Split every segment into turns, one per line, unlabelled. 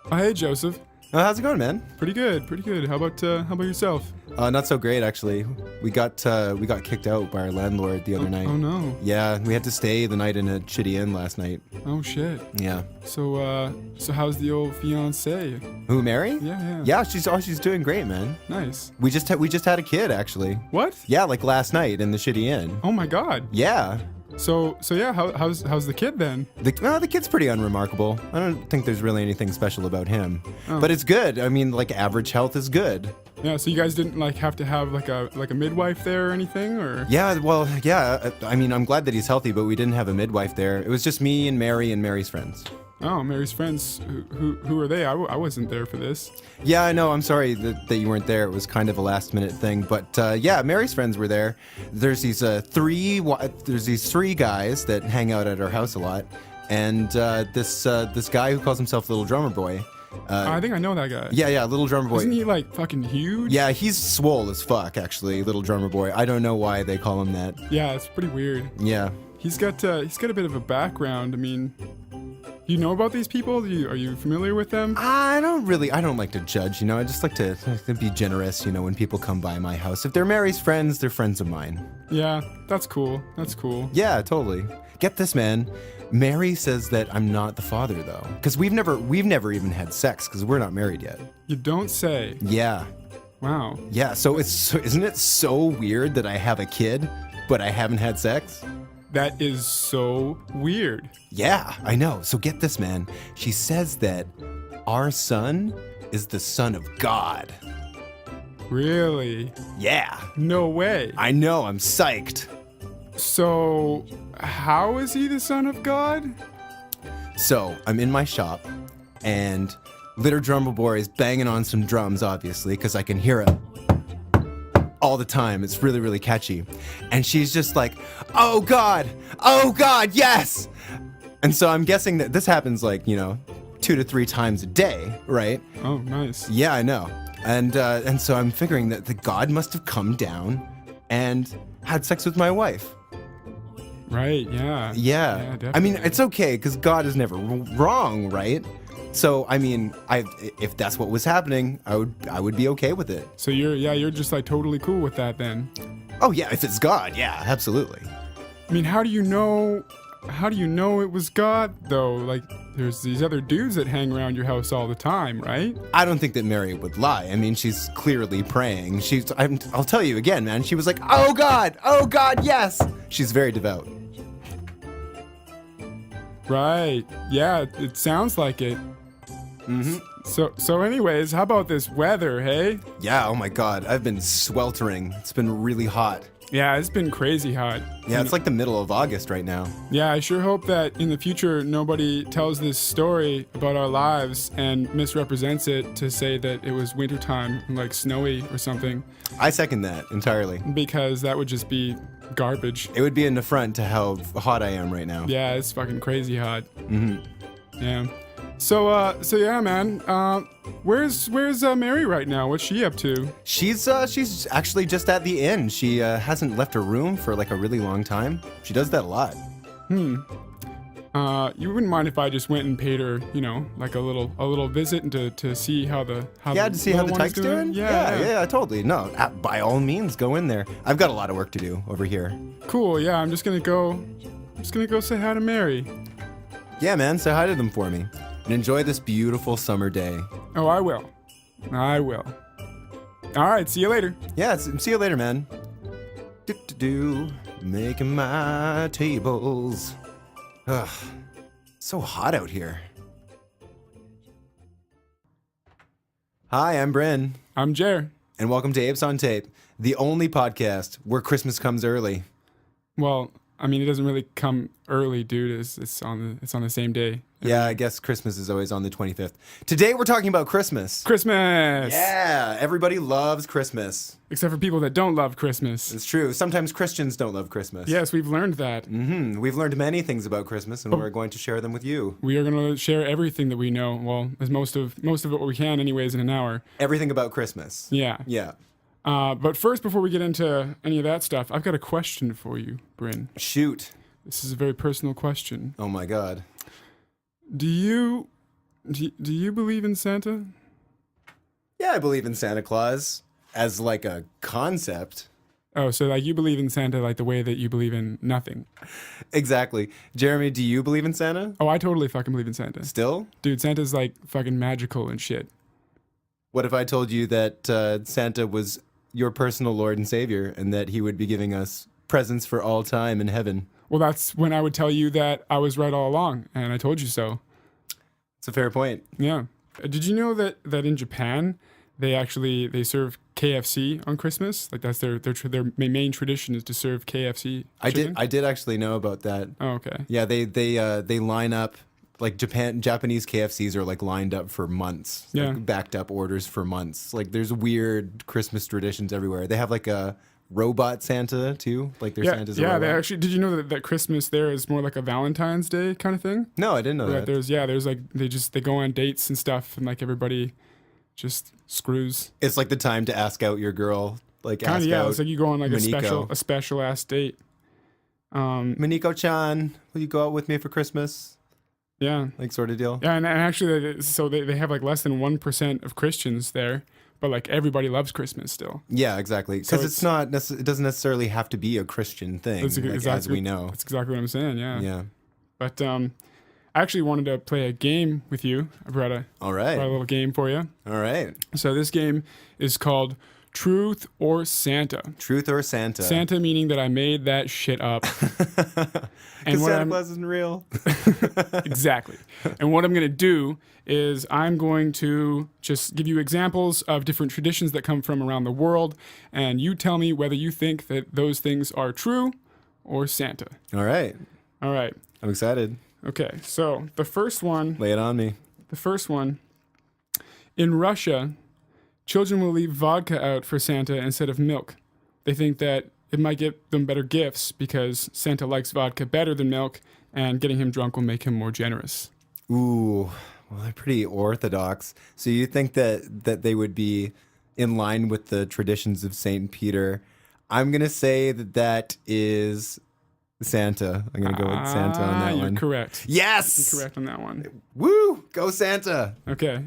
Oh, hey, Joseph.
How's it going, man?
Pretty good, pretty good. How about yourself?
Not so great, actually. We got kicked out by our landlord the other night.
Oh no.
Yeah, we had to stay the night in a shitty inn last night.
Oh shit.
Yeah.
So how's the old fiance?
Who, Mary?
Yeah.
Yeah, she's doing great, man.
Nice.
We just had a kid, actually.
What?
Yeah, like last night in the shitty inn.
Oh my god.
Yeah.
So yeah, how's the kid then?
The kid's pretty unremarkable. I don't think there's really anything special about him.
Oh.
But it's good. I mean, like, average health is good.
Yeah, so you guys didn't like have to have like a midwife there or anything, or?
Yeah, well, yeah. I mean, I'm glad that he's healthy, but we didn't have a midwife there. It was just me and Mary's friends.
Oh, Mary's friends. Who are they? I wasn't there for this.
Yeah, I know. I'm sorry that you weren't there. It was kind of a last minute thing, but yeah, Mary's friends were there. There's these three guys that hang out at our house a lot, and this guy who calls himself Little Drummer Boy.
I think I know that guy.
Yeah, Little Drummer Boy.
Isn't he like fucking huge?
Yeah, he's swole as fuck, actually, Little Drummer Boy. I don't know why they call him that.
Yeah, it's pretty weird.
Yeah.
He's got a bit of a background. I mean, you know about these people? Are you familiar with them?
I don't like to judge, I just like to be generous, when people come by my house. If they're Mary's friends, they're friends of mine.
Yeah, that's cool. That's cool.
Yeah, totally. Get this, man. Mary says that I'm not the father, though. Because we've never even had sex, because we're not married yet.
You don't say.
Yeah.
Wow.
Yeah, so isn't it so weird that I have a kid, but I haven't had sex?
That is so weird.
Yeah, I know. So get this, man. She says that our son is the son of God.
Really?
Yeah.
No way.
I know, I'm psyched.
So, how is he the son of God?
So, I'm in my shop, and Little Drummer Boy is banging on some drums, obviously, because I can hear it all the time. It's really, really catchy. And she's just like, oh God, yes! And so I'm guessing that this happens like, 2 to 3 times a day, right?
Oh, nice.
Yeah, I know. And so I'm figuring that the God must have come down and had sex with my wife.
Right, yeah.
Yeah.
definitely.
I mean, it's okay, because God is never wrong, right? So, I mean, if that's what was happening, I would be okay with it.
So you're just like totally cool with that then.
Oh yeah, if it's God, yeah, absolutely.
I mean, how do you know it was God though? Like there's these other dudes that hang around your house all the time, right?
I don't think that Mary would lie. I mean, she's clearly praying. I'll tell you again, man. She was like, oh God, yes. She's very devout.
Right. Yeah, it sounds like it.
Mm-hmm.
So anyways, how about this weather, hey?
Yeah, oh my God, I've been sweltering. It's been really hot.
Yeah, it's been crazy hot.
Yeah, it's like the middle of August right now.
Yeah, I sure hope that in the future nobody tells this story about our lives and misrepresents it to say that it was wintertime, like snowy or something,
I second that entirely.
because that would just be garbage.
It would be an affront to how hot I am right now.
Yeah, it's fucking crazy hot.
Mm-hmm.
Yeah. So yeah, man. Where's Mary right now? What's she up to?
She's actually just at the inn. She hasn't left her room for like a really long time. She does that a lot.
You wouldn't mind if I just went and paid her, like a little visit and to see how the
Yeah, to see how the
little one's
tyke's doing?
Yeah.
Yeah, totally. No, by all means, go in there. I've got a lot of work to do over here.
Cool. Yeah, I'm just gonna go say hi to Mary.
Yeah, man, say hi to them for me. And enjoy this beautiful summer day.
Oh, I will. All right. See you later.
Yeah, see you later, man. Making my tables. Ugh, so hot out here. Hi, I'm Bryn.
I'm Jer.
And welcome to Apes on Tape, the only podcast where Christmas comes early.
Well, I mean, it doesn't really come early, dude. It's on the same day.
Yeah, I guess Christmas is always on the 25th. Today we're talking about Christmas.
Christmas.
Yeah, everybody loves Christmas.
Except for people that don't love Christmas.
It's true. Sometimes Christians don't love Christmas.
Yes, we've learned that.
Mm-hmm. We've learned many things about Christmas, and we're going to share them with you.
We are going to share everything that we know. Well, as most of it what we can, anyways, in an hour.
Everything about Christmas.
Yeah.
Yeah.
But first, before we get into any of that stuff, I've got a question for you, Bryn.
Shoot.
This is a very personal question.
Oh my God.
Do you Do you believe in Santa?
Yeah, I believe in Santa Claus as like a concept.
Oh, so like you believe in Santa like the way that you believe in nothing.
Exactly. Jeremy, do you believe in Santa?
Oh, I totally fucking believe in Santa.
Still?
Dude, Santa's like fucking magical and shit.
What if I told you that Santa was your personal Lord and Savior and that he would be giving us presents for all time in heaven?
Well, that's when I would tell you that I was right all along, and I told you so.
It's a fair point.
Yeah. Did you know that in Japan they serve KFC on Christmas? Like that's their main tradition is to serve KFC. Chicken?
I did actually know about that.
Oh, okay.
Yeah, they line up like Japanese KFCs are like lined up for months.
Yeah.
Like backed up orders for months. Like there's weird Christmas traditions everywhere. They have like a robot Santa too. Like their Santa's a robot.
They actually. Did you know that Christmas there is more like a Valentine's Day kind of thing?
No, I didn't know that.
There's like they go on dates and stuff, and like everybody just screws.
It's like the time to ask out your girl. Like
Kind
ask
of, yeah.
out
It's like you go on like
Miniko.
a special ass date.
Miniko-chan, will you go out with me for Christmas?
Yeah.
Like sort of deal.
Yeah, and actually, so they have like less than 1% of Christians there, but like everybody loves Christmas still.
Yeah, exactly. Because it doesn't necessarily have to be a Christian thing, as we know.
That's exactly what I'm saying. Yeah.
Yeah.
But I actually wanted to play a game with you. I brought a little game for you.
All right.
So this game is called Truth or Santa.
Truth or Santa.
Santa meaning that I made that shit up.
Because Santa Claus isn't real.
Exactly. And what I'm going to do is I'm going to just give you examples of different traditions that come from around the world, and you tell me whether you think that those things are true or Santa.
All right.
All right.
I'm excited.
Okay, so the first one.
Lay it on me.
The first one. In Russia, children will leave vodka out for Santa instead of milk. They think that it might get them better gifts because Santa likes vodka better than milk, and getting him drunk will make him more generous.
Ooh, well, they're pretty orthodox. So you think that they would be in line with the traditions of Saint Peter? I'm gonna say that is Santa. I'm gonna go with Santa on that one.
You're correct.
Yes.
You're correct on that one.
Woo! Go Santa.
Okay.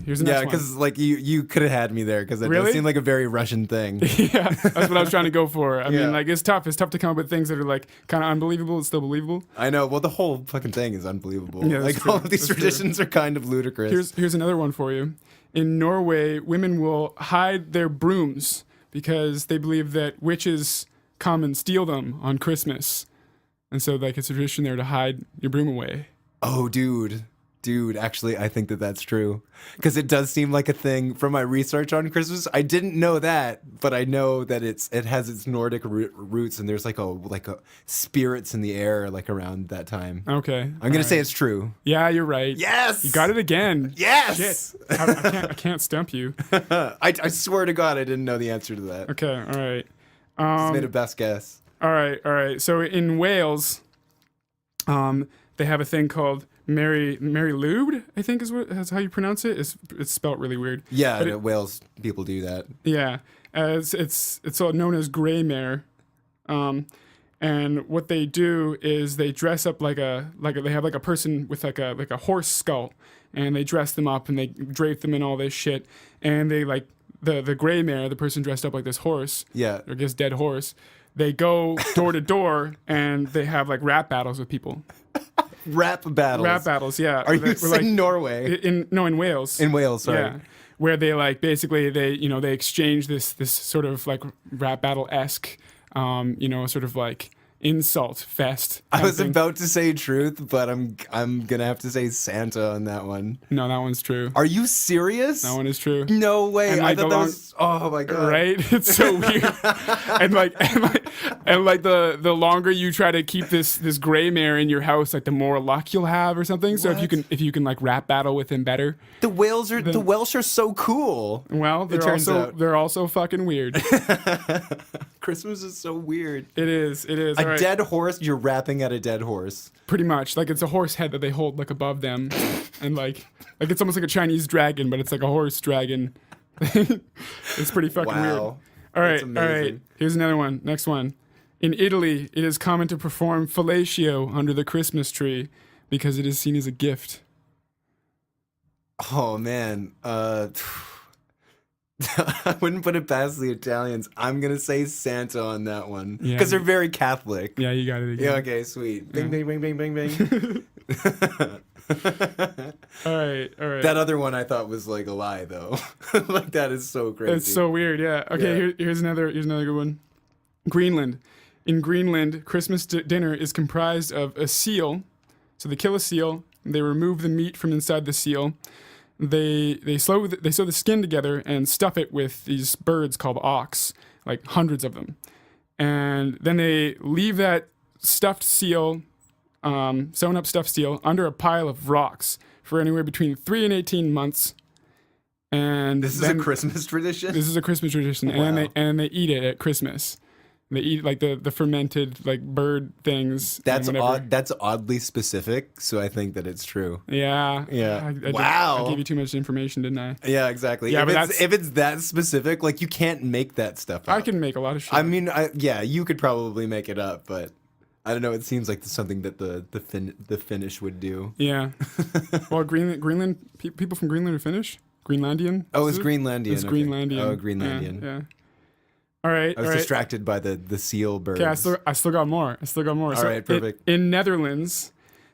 Here's the next one.
Yeah, because like you could have had me there because that does seem like a very Russian thing.
Yeah, that's what I was trying to go for. I
Yeah.
mean, like it's tough. It's tough to come up with things that are like kind of unbelievable and still believable.
I know. Well, the whole fucking thing is unbelievable.
Yeah, that's
like
true.
all of these
That's
traditions are kind of ludicrous.
Here's another one for you. In Norway, women will hide their brooms because they believe that witches come and steal them on Christmas. And so, like, it's a tradition there to hide your broom away.
Oh, dude, actually, I think that's true. Because it does seem like a thing from my research on Christmas. I didn't know that, but I know that it has its Nordic roots, and there's like a spirits in the air like around that time.
Okay.
I'm gonna say it's true.
Yeah, you're right.
Yes!
You got it again.
Yes!
Shit. I can't stump you.
I swear to God, I didn't know the answer to that.
Okay, all right.
Just made a best guess.
All right. So in Wales, they have a thing called Mary Lwyd, I think that's how you pronounce it. It's spelt really weird.
Yeah,
But
Wales people do that.
Yeah, it's all known as Grey Mare, and what they do is they dress up they have like a person with like a horse skull, and they dress them up and they drape them in all this shit, and they like the Grey Mare, the person dressed up like this horse,
Yeah.
or I guess dead horse. They go door to door and they have like rap battles with people.
Rap battles.
Yeah.
Are you saying Norway?
In Wales.
In Wales, sorry.
Yeah. Where they like basically they exchange this sort of like rap battle-esque sort of like insult fest.
I was about to say truth, but I'm gonna have to say Santa on that one.
No, that one's true.
Are you serious?
That one is true.
No way.
And, like,
I thought that was. Oh my God.
Right? It's so weird. and the longer you try to keep this Grey Mare in your house, like the more luck you'll have or something. So if you can like rap battle with him better.
The Welsh are so cool.
Well, they're also fucking weird.
Christmas is so weird.
It is.
A dead horse, you're rapping at a dead horse.
Pretty much. Like it's a horse head that they hold like above them. And like it's almost like a Chinese dragon, but it's like a horse dragon. It's pretty fucking weird.
Wow.
All
That's
right.
amazing.
Here's another one. Next one. In Italy, it is common to perform fellatio under the Christmas tree because it is seen as a gift.
Oh man, I wouldn't put it past the Italians. I'm gonna say Santa on that one
Yeah.
because they're very Catholic.
Yeah, you got it again.
Yeah. Okay. Sweet. Bing, bing, bing, bing, bing, bing.
All right.
That other one I thought was like a lie though. Like that is so crazy.
It's so weird. Yeah. Okay.
Yeah.
Here's another good one. Greenland. In Greenland, Christmas dinner is comprised of a seal. So they kill a seal. They remove the meat from inside the seal. They sew the skin together and stuff it with these birds called auks, like hundreds of them. And then they leave that stuffed seal, sewn up stuffed seal, under a pile of rocks for anywhere between 3 and 18 months. And
this is a Christmas tradition.
This is a Christmas tradition,
Wow.
and they eat it at Christmas. They eat like the fermented like bird things.
That's
and whatever.
odd. That's oddly specific, so I think that it's true.
Yeah.
Yeah.
I
Wow.
gave you too much information, didn't I?
Yeah, exactly.
Yeah,
if,
but
if it's that specific, like you can't make that stuff up.
I can make a lot of shit.
I mean, yeah, you could probably make it up, but I don't know. It seems like something that the Finnish would do.
Yeah. Well, Greenland people from Greenland are Finnish. Greenlandian.
Oh, it's Greenlandian.
It's
okay.
Greenlandian.
Oh, Greenlandian.
Yeah. All right.
I was distracted by the seal birds.
Okay, I still got more.
All right, perfect.
In Netherlands,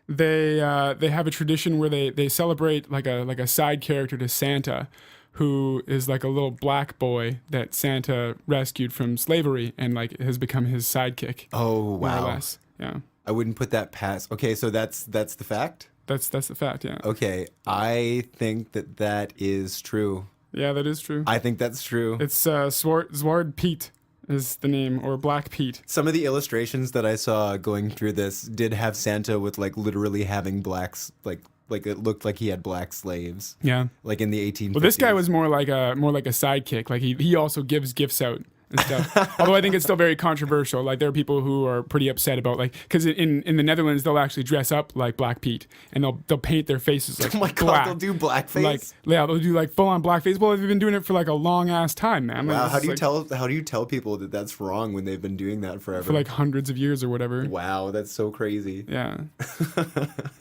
they have a tradition where they celebrate like a side character to Santa, who is like a little black boy that Santa rescued from slavery and like has become his sidekick.
Oh,
More or
wow.
less. Yeah.
I wouldn't put that past. Okay, so that's the fact?
That's the fact. Yeah.
Okay, I think that is true.
Yeah, that is true.
I think that's true.
It's Zwart Piet is the name, or Black Pete.
Some of the illustrations that I saw going through this did have Santa with like literally having blacks, like it looked like he had black slaves,
Yeah.
like in the 1850s.
Well, this guy was more like a sidekick. Like he also gives gifts out and stuff. Although I think it's still very controversial. Like there are people who are pretty upset about because in the Netherlands they'll actually dress up like Black Pete and they'll paint their faces like
Oh my god,
black.
they'll do blackface.
Like yeah, they'll do like full on blackface. Well, they've been doing it for like a long ass time, man.
Wow,
Like,
how do you
like,
how do you tell people that that's wrong when they've been doing that forever?
for like hundreds of years or whatever?
Wow, that's so crazy.
Yeah.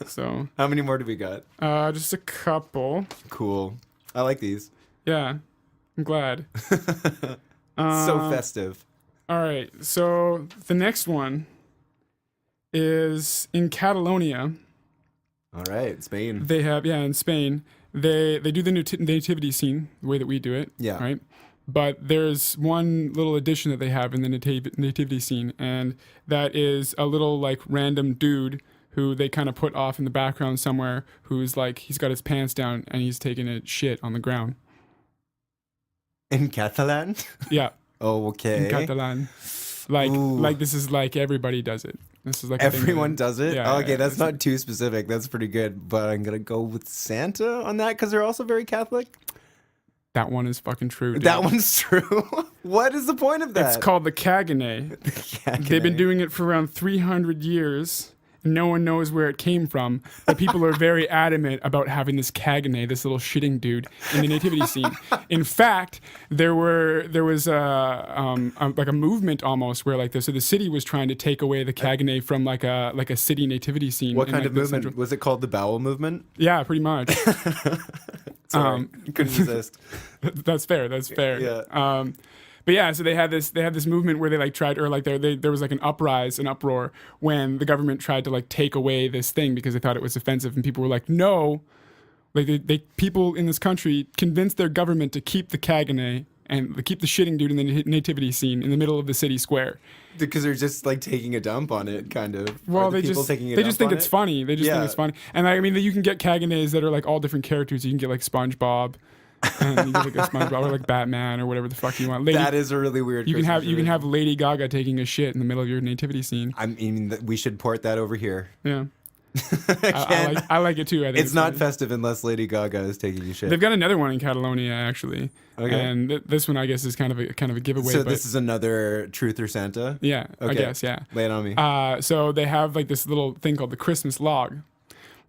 So
How many more do we got?
just a couple.
Cool. I like these.
Yeah, I'm glad.
So festive.
All right, so the next one is in Catalonia.
All right, Spain.
They have in Spain. They do the nativity scene the way that we do it.
Yeah.
Right. But there's one little addition that they have in the nativity scene, and that is a little like random dude who they kind of put off in the background somewhere, who's like he's got his pants down and he's taking a shit on the ground.
In Catalan?
Yeah.
Oh, okay.
In Catalan.
Ooh.
Like this is like everybody does it. This is like a thing
Everyone
that-
does it?
Yeah,
Oh, okay,
yeah,
that's
it's-
not too specific. That's pretty good. But I'm going to go with Santa on that because they're also very Catholic.
That one is fucking true. Dude.
That one's true. What is the point of that?
It's called the Cagané. They've been doing it for around 300 years. No one knows where it came from, but people are very adamant about having this Cagané, this little shitting dude, in the nativity scene. In fact, there was like a movement almost where like this. So the city was trying to take away the Cagané from like a city nativity scene.
What
in,
kind
like,
of
the
movement?
central-
Was it called the bowel movement?
Yeah, pretty much.
Sorry, couldn't resist.
That's fair. That's fair.
Yeah.
But yeah, so they had this movement where they like tried, or like there was like an uproar when the government tried to like take away this thing because they thought it was offensive, and people were like, no, like they people in this country convinced their government to keep the Cagané and keep the shitting dude in the nativity scene in the middle of the city square.
Because they're just like taking a dump on it, kind of.
Well,
Are the
they
people
just
taking a
they
dump
just think
on
it's
it?
funny. They just
Yeah.
think it's funny, and I mean you can get Caganés that are like all different characters. You can get like SpongeBob. And you get like a SpongeBob or like Batman or whatever the fuck you want.
That is a really weird.
You can
Christmas
have
tradition.
Lady Gaga taking a shit in the middle of your nativity scene.
I mean, we should port that over here.
Yeah,
Again,
I like it too. I think
it's not
funny.
festive unless Lady Gaga is taking a shit.
They've got another one in Catalonia actually,
Okay.
and this one I guess is kind of a giveaway.
So
but
this is another Truth or Santa?
yeah, I
Okay.
guess yeah.
Lay it on me.
So they have like this little thing called the Christmas log,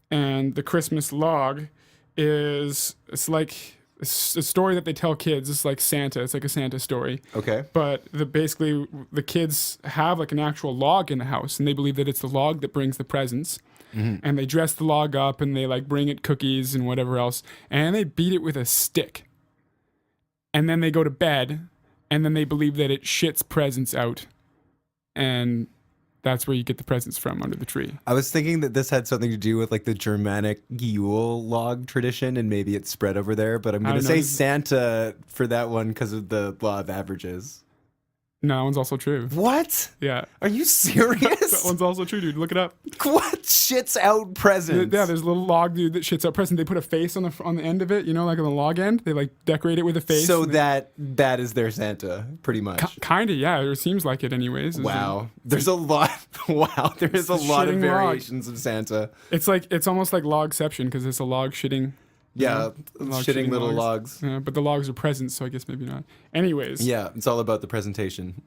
and the Christmas log it's like it's a story that they tell kids. It's like Santa. It's like a Santa story.
Okay.
But basically the kids have like an actual log in the house, and they believe that it's the log that brings the presents. And they dress the log up, and they like bring it cookies and whatever else, and they beat it with a stick. And then they go to bed, and then they believe that it shits presents out, and that's where you get the presents from, under the tree.
I was thinking that this had something to do with like the Germanic Yule log tradition, and maybe it's spread over there. But I'm going to say Santa for that one because of the law of averages.
No, that one's also true.
What?
Yeah.
Are you serious?
That one's also true, dude. Look it up.
What shits out presents?
Yeah, there's a little log, dude, that shits out present. They put a face on the end of it, you know, like on the log end. They like decorate it with a face.
So that is their Santa, pretty much.
Kind of, yeah. It seems like it, anyways.
Wow. There's a lot. Wow. There is a lot of variations of Santa.
It's almost like Logception because it's a log shitting.
Yeah, shitting little logs.
Yeah, but the logs are presents, so I guess maybe not. Anyways.
Yeah, it's all about the presentation.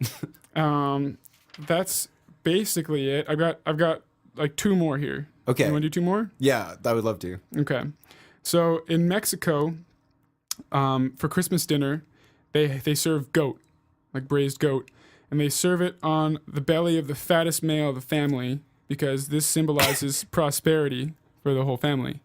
That's basically it. I've got like two more here.
Okay.
You want to do two more?
Yeah, I would love to.
Okay. So in Mexico, for Christmas dinner, they serve goat, like braised goat, and they serve it on the belly of the fattest male of the family because this symbolizes prosperity for the whole family.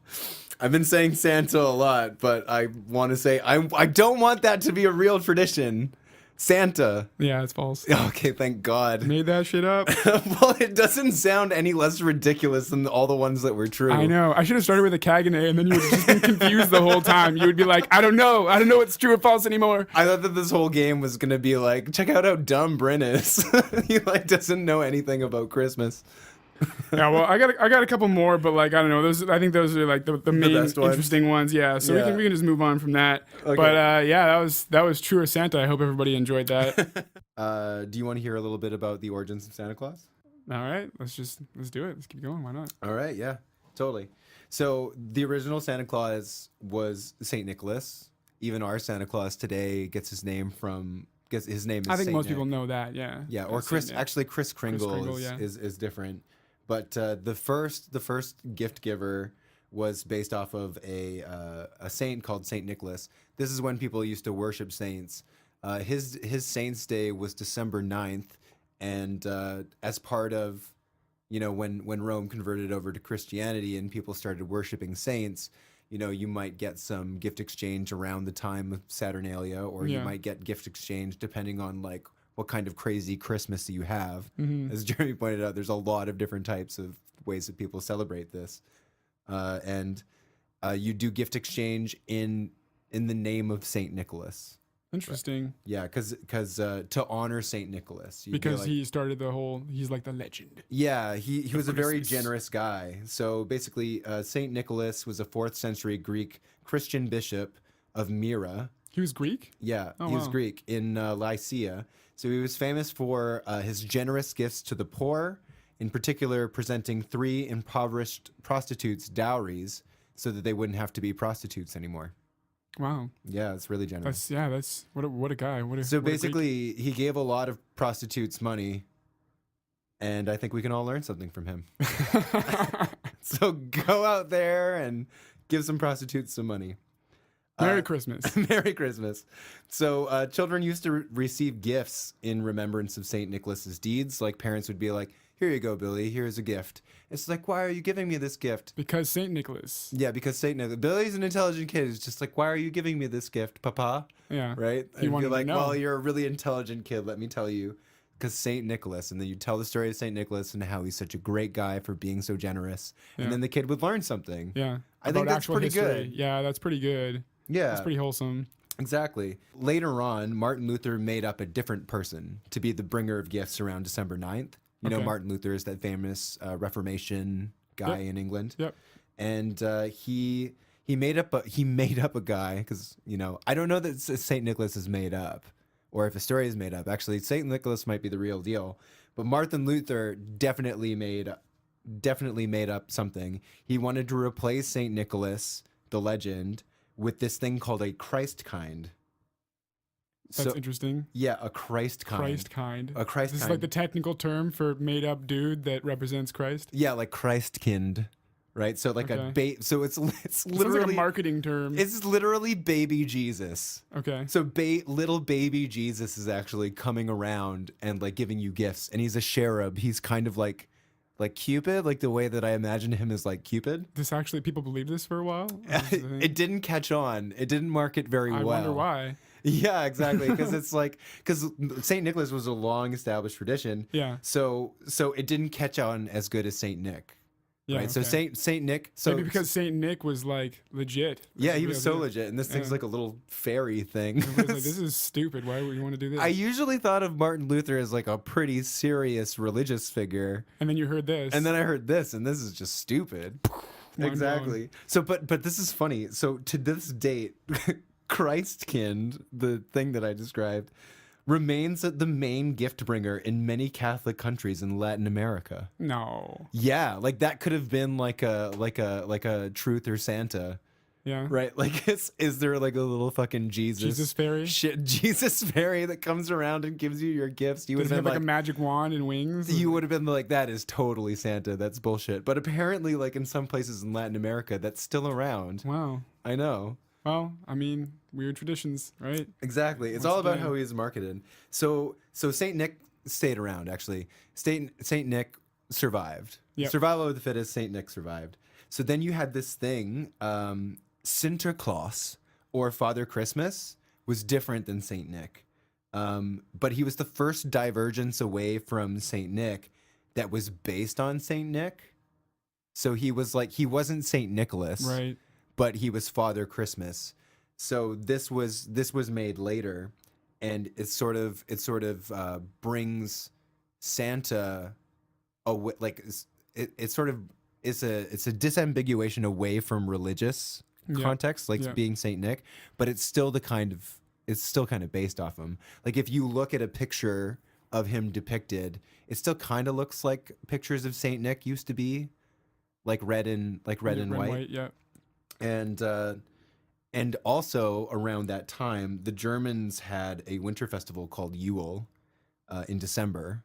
I've been saying Santa a lot, but I want to say I don't want that to be a real tradition. Santa.
Yeah, it's false.
Okay, thank God.
Made that shit up.
Well, it doesn't sound any less ridiculous than all the ones that were true.
I know. I should have started with a Kagane, and then you would have just been confused the whole time. You would be like, I don't know what's true or false anymore.
I thought that this whole game was gonna be like, check out how dumb Bryn is. He like doesn't know anything about Christmas.
Yeah, well, I got a couple more, but like I don't know. I think those are like the main interesting ones. Yeah, so we can just move on from that. Okay. But yeah, that was True or Santa. I hope everybody enjoyed that.
Do you want to hear a little bit about the origins of Santa Claus?
All right, let's do it. Let's keep going. Why not?
All right, yeah, totally. So the original Santa Claus was Saint Nicholas. Even our Santa Claus today gets his name from. His name is.
I think
Saint
most
Nick.
people know that. Yeah.
Yeah, or Chris. Actually, Kris Kringle, is different. But the first gift giver was based off of a saint called Saint Nicholas. This is when people used to worship saints. His saint's day was December 9th, and as part of, you know, when Rome converted over to Christianity and people started worshiping saints, you know, you might get some gift exchange around the time of Saturnalia, or you might get gift exchange depending on like what kind of crazy Christmas you have. Mm-hmm. As Jeremy pointed out, there's a lot of different types of ways that people celebrate this. And you do gift exchange in the name of Saint Nicholas.
Interesting.
Yeah, because to honor Saint Nicholas.
Because like, he started he's like the legend.
Yeah, he was a very generous guy. So basically, Saint Nicholas was a 4th century Greek Christian bishop of Myra.
He was Greek?
Yeah, he was Greek in Lycia. So he was famous for his generous gifts to the poor, in particular presenting 3 impoverished prostitutes dowries so that they wouldn't have to be prostitutes anymore.
Wow.
Yeah, it's really generous.
That's what a guy.
So basically, he gave a lot of prostitutes money, and I think we can all learn something from him. So go out there and give some prostitutes some money.
Merry Christmas.
Merry Christmas. So children used to receive gifts in remembrance of St. Nicholas's deeds. Like parents would be like, here you go, Billy. Here's a gift. It's like, why are you giving me this gift?
Because St. Nicholas.
Yeah, because St. Nicholas. Billy's an intelligent kid. It's just like, why are you giving me this gift, Papa?
Yeah.
Right? And you're like, well, you're a really intelligent kid. Let me tell you. Because St. Nicholas. And then you tell the story of St. Nicholas and how he's such a great guy for being so generous. Yeah. And then the kid would learn something.
Yeah.
I think that's pretty good.
Yeah, that's pretty good.
Yeah.
That's pretty wholesome.
Exactly. Later on, Martin Luther made up a different person to be the bringer of gifts around December 9th. You know, Martin Luther is that famous Reformation guy in England. Yep. And he made up a guy because, you know, I don't know that St. Nicholas is made up or if a story is made up. Actually, St. Nicholas might be the real deal. But Martin Luther definitely made up something. He wanted to replace St. Nicholas, the legend, with this thing called a Christ kind.
That's interesting.
Yeah, a Christ kind.
Christ kind.
A Christ
This
kind.
is like the technical term for made up dude that represents Christ.
Yeah, like Christkind. right? So like
Okay.
so it's
Sounds like a
literally
marketing term.
it's literally baby Jesus.
Okay.
So little baby Jesus is actually coming around and like giving you gifts, and he's a cherub. He's kind of like Cupid, like the way that I imagine him is like Cupid.
This actually, people believe this for a while? Or is it-
It didn't catch on. It didn't market very
I
well.
wonder why.
Yeah, exactly. Because it's like because Saint Nicholas was a long established tradition.
Yeah.
So it didn't catch on as good as Saint Nick.
Yeah.
Right. So
okay.
Saint Nick. So
Maybe because Saint Nick was like legit.
yeah,
Like,
he was
real
so
deal.
legit, and this thing's
Yeah.
like a little fairy thing.
Everybody's like, this is stupid. Why would you want to do this?
I usually thought of Martin Luther as like a pretty serious religious figure,
And then you heard this.
and then I heard this, and this is just stupid.
Mind
Exactly. So, but this is funny. So to this date, Christkind, the thing that I described, remains the main gift bringer in many Catholic countries in Latin America.
No.
Yeah, like that could have been like a Truth or Santa.
Yeah.
Right, like is there like a little fucking
Jesus fairy?
Jesus fairy that comes around and gives you your gifts? You would
Does he
have
have
been
like a magic wand and wings?
you would have been like, that is totally Santa. That's bullshit. But apparently, like in some places in Latin America, that's still around.
Wow.
I know.
Well, I mean, weird traditions, right?
Exactly. It's
Once
all about
again.
how he is marketed. So Saint Nick stayed around. Actually, Saint Nick survived.
Yep.
Survival of the fittest. Saint Nick survived. So then you had this thing. Sinterklaas, or Father Christmas, was different than Saint Nick. But he was the first divergence away from Saint Nick that was based on Saint Nick. So he wasn't Saint Nicholas,
Right.
but he was Father Christmas. So this was made later, and it sort of brings Santa away. Like it sort of it's a disambiguation away from religious
Yeah.
context, like
Yeah.
being Saint Nick, but it's still kind of based off him. Like if you look at a picture of him depicted, it still kind of looks like pictures of Saint Nick used to be, like red and white.
Yeah.
And also around that time, the Germans had a winter festival called Yule in December,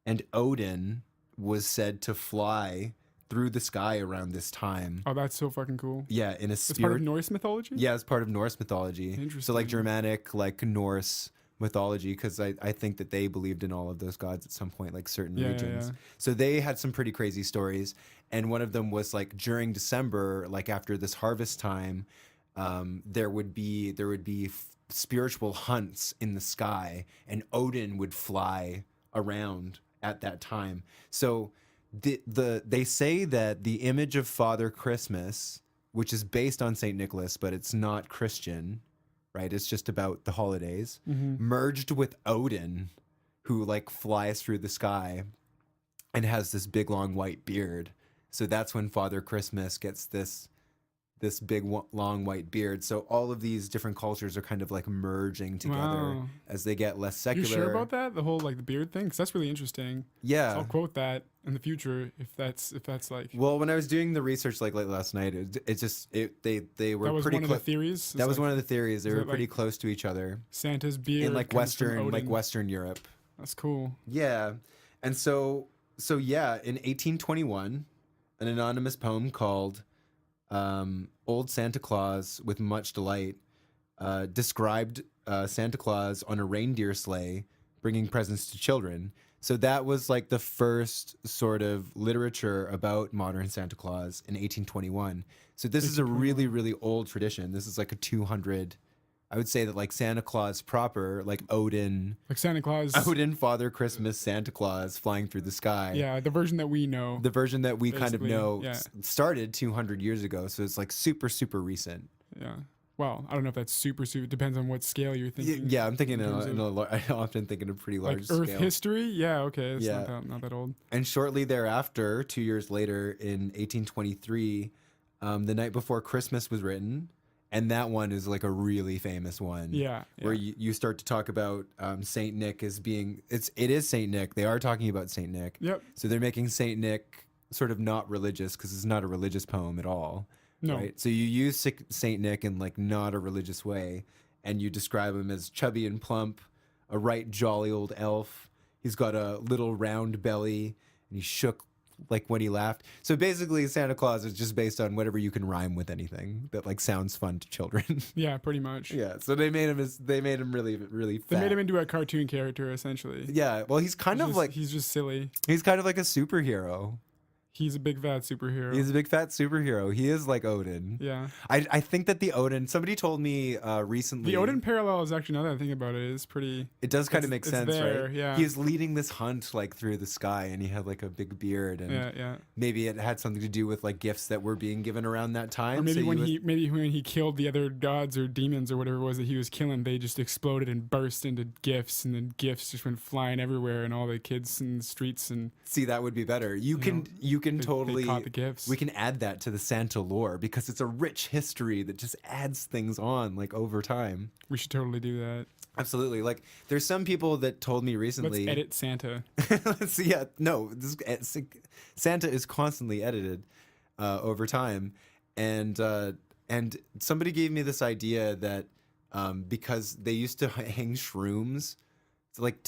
and Odin was said to fly through the sky around this time.
Oh, that's so fucking cool.
Yeah, in a
It's part
spirit.
of Norse mythology?
Yeah, it's part of Norse mythology. So like
Interesting.
Germanic, like Norse mythology, because I think that they believed in all of those gods at some point, like certain
Yeah, yeah,
regions.
yeah.
So they had some pretty crazy stories, and one of them was like during December, like after this harvest time, there would be spiritual hunts in the sky, and Odin would fly around at that time. So they say that the image of Father Christmas, which is based on Saint Nicholas, but it's not Christian, right? It's just about the holidays, merged with Odin, who like flies through the sky and has this big long white beard. So that's when Father Christmas gets this big long white beard. So all of these different cultures are kind of like merging together
Wow.
as they get less
You
secular.
sure about that? The whole like the beard thing? Because that's really interesting.
Yeah.
So I'll quote that in the future if that's like
Well, when I was doing the research like late last night, they were
that was
pretty
one of the theories.
That was one of the theories. They
is
were
it
pretty
like-
close to each other
Santa's beard
in like
comes from Odin.
Western Europe.
That's cool.
Yeah. And so yeah, in 1821, an anonymous poem called Old Santa Claus with Much Delight described Santa Claus on a reindeer sleigh bringing presents to children. So that was like the first sort of literature about modern Santa Claus in 1821. So this is a really, really old tradition. This is like a 200. I would say that like Santa Claus proper, like Odin,
Like Santa Claus.
Father Christmas, Santa Claus flying through the sky.
Yeah, the version that we know.
The version that we kind of
Basically,
know
yeah.
started 200 years ago. So it's like super, super recent.
Yeah. Well, I don't know if that's super. It depends on what scale you're thinking.
Yeah, I'm thinking
terms
I often think in a pretty large
Like Earth
scale.
history. Yeah. Okay. It's
Yeah.
not that old.
And shortly thereafter, 2 years later, in 1823, The Night Before Christmas was written. And that one is like a really famous one.
Yeah.
Where you start to talk about Saint Nick as being, it is Saint Nick. They are talking about Saint Nick.
Yep.
So they're making Saint Nick sort of not religious because it's not a religious poem at all.
No.
Right? So you use Saint Nick in like not a religious way, and you describe him as chubby and plump, a right jolly old elf. He's got a little round belly, and he shook like when he laughed. So basically, Santa Claus is just based on whatever you can rhyme with anything that like sounds fun to children.
Yeah, pretty much.
Yeah. So they made him really really fat.
They made him into a cartoon character essentially.
Yeah. Well, he's kind of like
he's just silly.
he's kind of like a superhero.
He's a big fat superhero.
He's a big fat superhero. He is like Odin.
Yeah.
I think that the Odin. Somebody told me recently.
The Odin parallel is actually, now that I think about it, is pretty.
It does kind of make sense,
there,
right?
Yeah.
He was leading this hunt like through the sky, and he had like a big beard, and
yeah.
maybe it had something to do with like gifts that were being given around that time.
Or maybe
So
when he killed the other gods or demons or whatever it was that he was killing, they just exploded and burst into gifts, and then gifts just went flying everywhere, and all the kids in the streets and.
See, that would be better. You can totally.
They caught the gifts.
We can add that to the Santa lore because it's a rich history that just adds things on like over time.
We should totally do that.
Absolutely. Like there's some people that told me recently.
Let's edit Santa.
Let's see. Yeah, no. Santa is constantly edited over time, and somebody gave me this idea that because they used to hang shrooms, like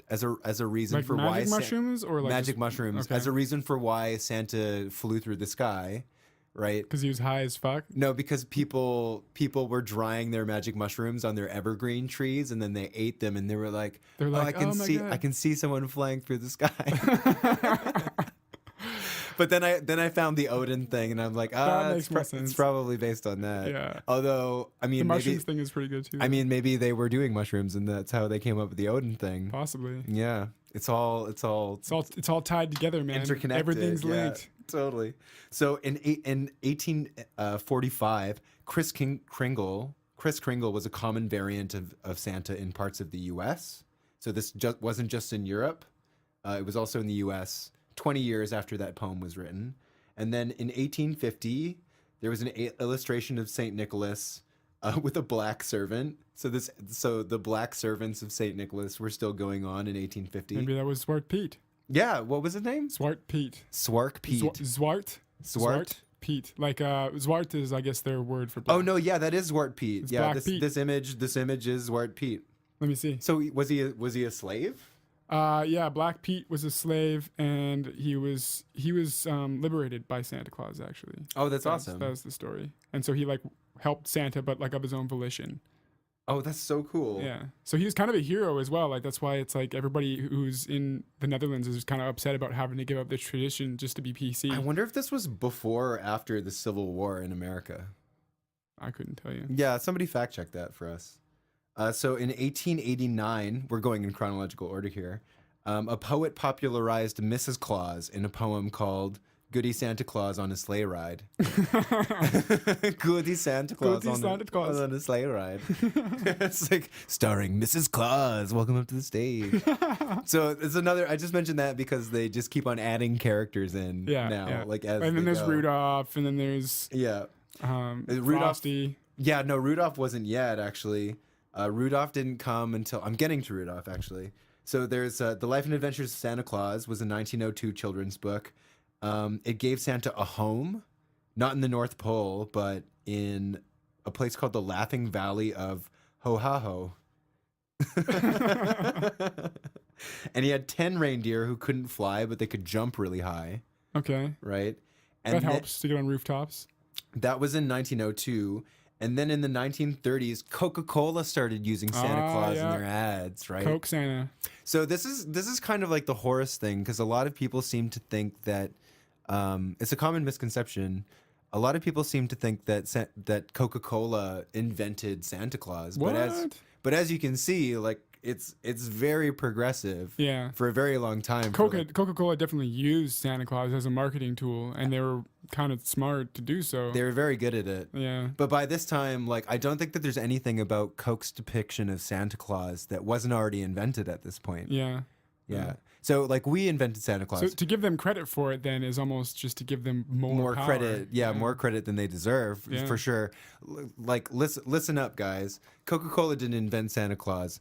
as a reason
like
for
magic
why
mushrooms or like
magic mushrooms
okay.
as a reason for why Santa flew through the sky, right?
Because he was high as fuck.
No, because people were drying their magic mushrooms on their evergreen trees, and then they ate them, and they were like,
They're like,
I can see someone flying through the sky. But then I found the Odin thing, and I'm like, it's probably based on that.
Yeah.
Although, I mean,
the mushrooms thing is pretty good too.
I mean, maybe they were doing mushrooms, and that's how they came up with the Odin thing.
Possibly.
Yeah. It's all
tied together, man.
Interconnected.
Everything's linked.
Totally. So in 1845, Kris Kringle was a common variant of Santa in parts of the U.S. So this wasn't just in Europe. It was also in the U.S. 20 years after that poem was written. And then in 1850, there was an illustration of St. Nicholas with a black servant. So the black servants of St. Nicholas were still going on in 1850.
Maybe that was Swart Pete.
Yeah, what was his name?
Swart Pete.
Swark Pete.
Zwart Pete. Like Zwart is, I guess, their word for black.
Oh no, yeah, that is Zwart Pete.
It's
yeah,
Black Pete.
this image is Zwart Pete.
Let me see.
So was he a slave?
Yeah, Black Pete was a slave, and he was liberated by Santa Claus, actually.
Oh, that's awesome.
That was the story. And so he like helped Santa, but like of his own volition.
Oh, that's so cool.
Yeah. So he was kind of a hero as well. Like that's why it's like everybody who's in the Netherlands is kind of upset about having to give up this tradition just to be PC.
I wonder if this was before or after the Civil War in America.
I couldn't tell you.
Yeah, somebody fact check that for us. So in 1889, we're going in chronological order here, a poet popularized Mrs. Claus in a poem called Goody Santa Claus on a Sleigh Ride. Goody Santa Claus on a sleigh ride. It's like starring Mrs. Claus. Welcome up to the stage. So it's another. I just mentioned that because they just keep on adding characters in now.
Yeah.
Like as
and then there's
go.
Rudolph, and then there's
Rudolph.
Frosty.
Yeah, no, Rudolph wasn't yet actually. Rudolph didn't come until I'm getting to Rudolph actually. So there's The Life and Adventures of Santa Claus was a 1902 children's book. It gave Santa a home, not in the North Pole, but in a place called the Laughing Valley of Ho-Ha-Ho. And he had 10 reindeer who couldn't fly, but they could jump really high.
Okay.
Right? And
that helps to get on rooftops.
That was in 1902. And then in the 1930s, Coca-Cola started using Santa Claus in their ads, right?
Coke Santa.
So this is kind of like the Horus thing, because a lot of people seem to think that it's a common misconception. A lot of people seem to think that that Coca-Cola invented Santa Claus.
What?
But as you can see, like it's very progressive.
Yeah.
For a very long time.
Coca-Cola definitely used Santa Claus as a marketing tool, and they were kind of smart to do so.
They were very good at it.
Yeah.
But by this time, like, I don't think that there's anything about Coke's depiction of Santa Claus that wasn't already invented at this point.
Yeah.
Yeah. So, like, we invented Santa Claus.
So to give them credit for it then is almost just to give them more power.
Credit. Yeah, more credit than they deserve, for sure. Like, listen up, guys. Coca-Cola didn't invent Santa Claus.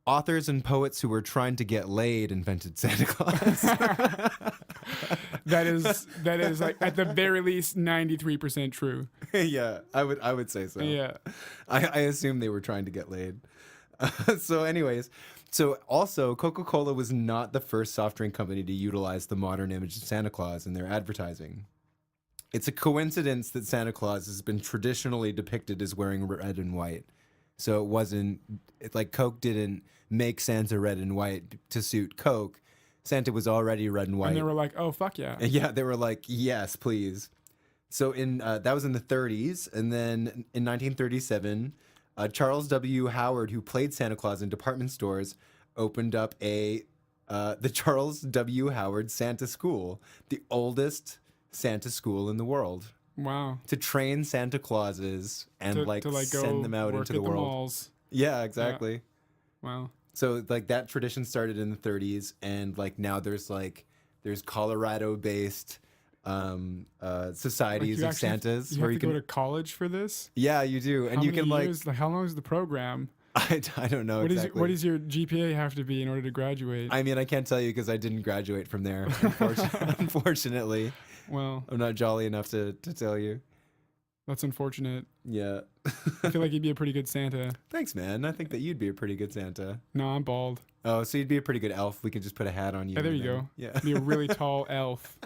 Authors and poets who were trying to get laid invented Santa Claus.
That is like at the very least 93% true.
Yeah, I would say so.
Yeah.
I assume they were trying to get laid. So anyways, So also, Coca-Cola was not the first soft drink company to utilize the modern image of Santa Claus in their advertising. It's a coincidence that Santa Claus has been traditionally depicted as wearing red and white. So it wasn't like Coke didn't make Santa red and white to suit Coke. Santa was already red and white.
And they were like, oh, fuck yeah.
And yeah, they were like, yes, please. So that was in the 30s. And then in 1937, Charles W. Howard, who played Santa Claus in department stores, opened up the Charles W. Howard Santa School, the oldest Santa school in the world,
Wow.
to train Santa Clauses and to send them out into the world.
Malls.
Yeah, exactly.
Yeah. Wow.
So like that tradition started in the 30s, and like now there's Colorado-based societies of Santas
where you can go to college for this.
Yeah, you do, and you can
years, how long is the program?
I don't know exactly.
What does your GPA have to be in order to graduate?
I mean, I can't tell you because I didn't graduate from there, unfortunately.
Well,
I'm not jolly enough to tell you.
That's unfortunate.
Yeah.
I feel like you'd be a pretty good Santa.
Thanks, man. I think that you'd be a pretty good Santa.
No, I'm bald.
Oh, so you'd be a pretty good elf. We could just put a hat on you.
Yeah, there you go.
Yeah.
Be a really tall elf.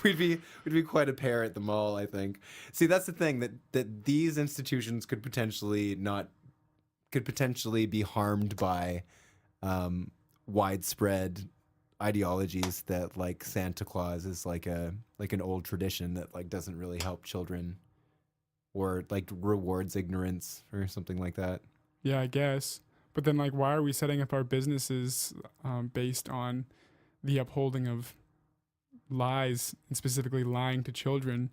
We'd be quite a pair at the mall, I think. See, that's the thing, that these institutions could potentially be harmed by widespread ideologies that like Santa Claus is like an old tradition that like doesn't really help children or like rewards ignorance or something like that.
Yeah, I guess. But then like why are we setting up our businesses based on the upholding of lies, and specifically lying to children?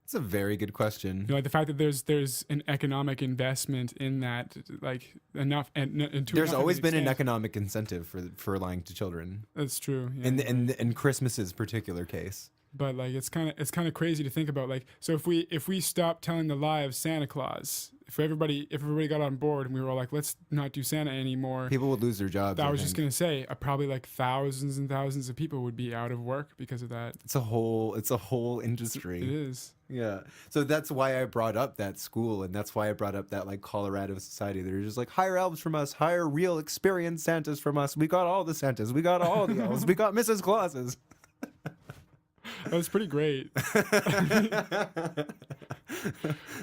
It's a very good question.
You know, like the fact that there's an economic investment in that, like enough, and
there's always been an economic incentive for lying to children.
That's true. Yeah,
in Christmas's particular case.
But like it's kind of crazy to think about. Like, so if we stop telling the lie of Santa Claus, if everybody got on board and we were all like, let's not do Santa anymore,
people would lose their jobs.
I was just gonna say, probably like thousands and thousands of people would be out of work because of that.
It's a whole industry.
It is.
Yeah. So that's why I brought up that school, and that's why I brought up that like Colorado society. They're just like, hire elves from us, hire real experienced Santas from us. We got all the Santas. We got all the elves. We got Mrs. Clauses.
That was pretty great.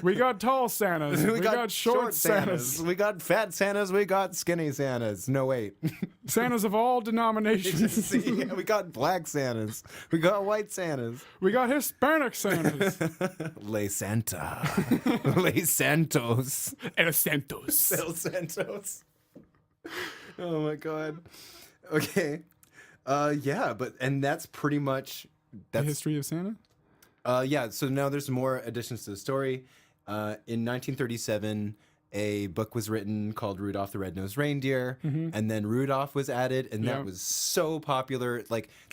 We got tall Santas. We got short Santas.
We got fat Santas. We got skinny Santas. No, wait.
Santas of all denominations.
Yeah, we got black Santas. We got white Santas.
We got Hispanic Santas.
Lay Santa. Lay Santos.
El Santos.
El Santos. Oh, my God. Okay. Yeah, and that's pretty much...
the history of Santa?
Yeah, so now there's more additions to the story. In 1937, a book was written called Rudolph the Red-Nosed Reindeer, and then Rudolph was added, and that was so popular.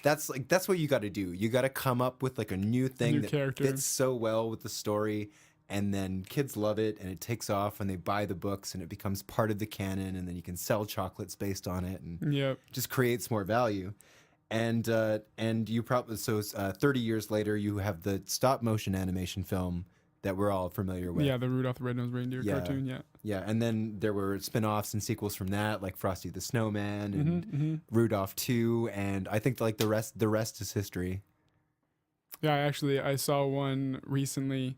That's what you got to do. You got to come up with like a new thing that fits so well with the story, and then kids love it, and it takes off, and they buy the books, and it becomes part of the canon, and then you can sell chocolates based on it, and just creates more value. And you probably 30 years later you have the stop motion animation film that we're all familiar with.
Yeah, the Rudolph the Red-Nosed Reindeer cartoon. Yeah. Yeah,
and then there were spin-offs and sequels from that, like Frosty the Snowman and Rudolph 2, and I think like the rest is history.
Yeah, I saw one recently.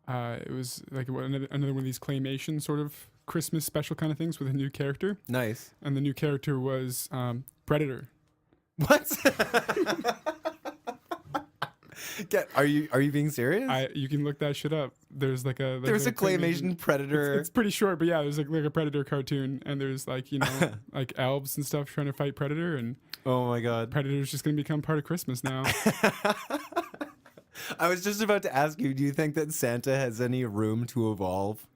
It was like another one of these claymation sort of Christmas special kind of things with a new character.
Nice.
And the new character was Predator.
What? Are you being serious?
You can look that shit up. There's a
claymation Predator.
It's pretty short, but yeah, there's like a Predator cartoon, and there's like like elves and stuff trying to fight Predator, and
oh my God,
Predator's just gonna become part of Christmas now.
I was just about to ask you, do you think that Santa has any room to evolve?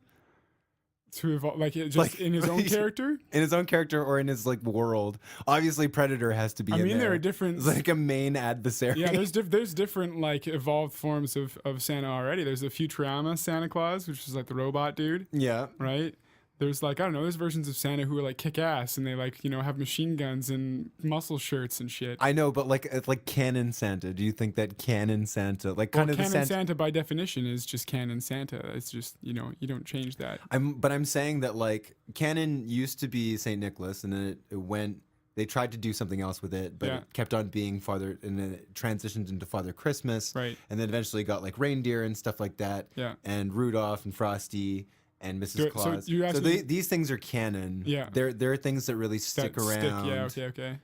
To evolve, in his own character?
In his own character or in his like world. Obviously Predator has to be in there.
There are different...
It's like a main adversary.
Yeah, there's different like evolved forms of Santa already. There's a Futurama Santa Claus, which is like the robot dude.
Yeah.
Right? there's like, I don't know, there's versions of Santa who are like kick ass and they like, have machine guns and muscle shirts and shit.
I know, but like it's like canon Santa. Do you think that canon Santa, like kind of the
canon Santa by definition is just canon Santa. It's just, you don't change that.
I'm saying that like canon used to be Saint Nicholas, and then it went. They tried to do something else with it, but it kept on being Father, and then it transitioned into Father Christmas,
right? And
then eventually got like reindeer and stuff like that, and Rudolph and Frosty and Mrs. Claus. So these things are canon.
Yeah,
they're things that really stick around.
Yeah. Okay.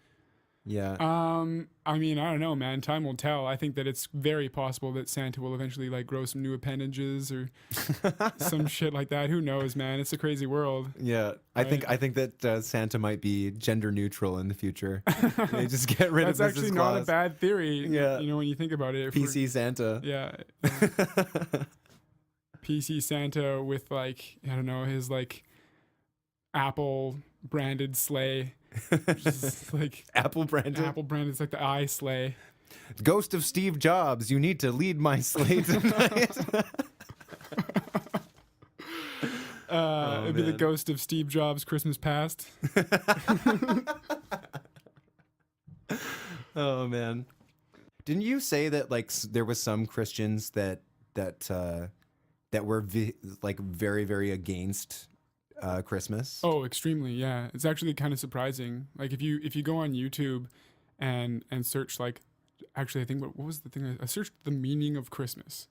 Yeah.
I mean, I don't know, man. Time will tell. I think that it's very possible that Santa will eventually like grow some new appendages or some shit like that. Who knows, man? It's a crazy world.
Yeah, right? I think that Santa might be gender neutral in the future. They just get rid of Mrs. Claus.
That's actually not a bad theory. Yeah. When you think about it.
PC Santa.
Yeah. PC Santa with like, I don't know, his like Apple branded sleigh. Just like
Apple branded.
It's like the eye sleigh.
Ghost of Steve Jobs, you need to lead my sleigh tonight.
It'd be the ghost of Steve Jobs' Christmas past.
Oh man, didn't you say that like there was some Christians that were like very, very against Christmas?
Oh, extremely, yeah. It's actually kind of surprising. Like if you go on YouTube and search like, actually I think what was the thing I searched the meaning of Christmas.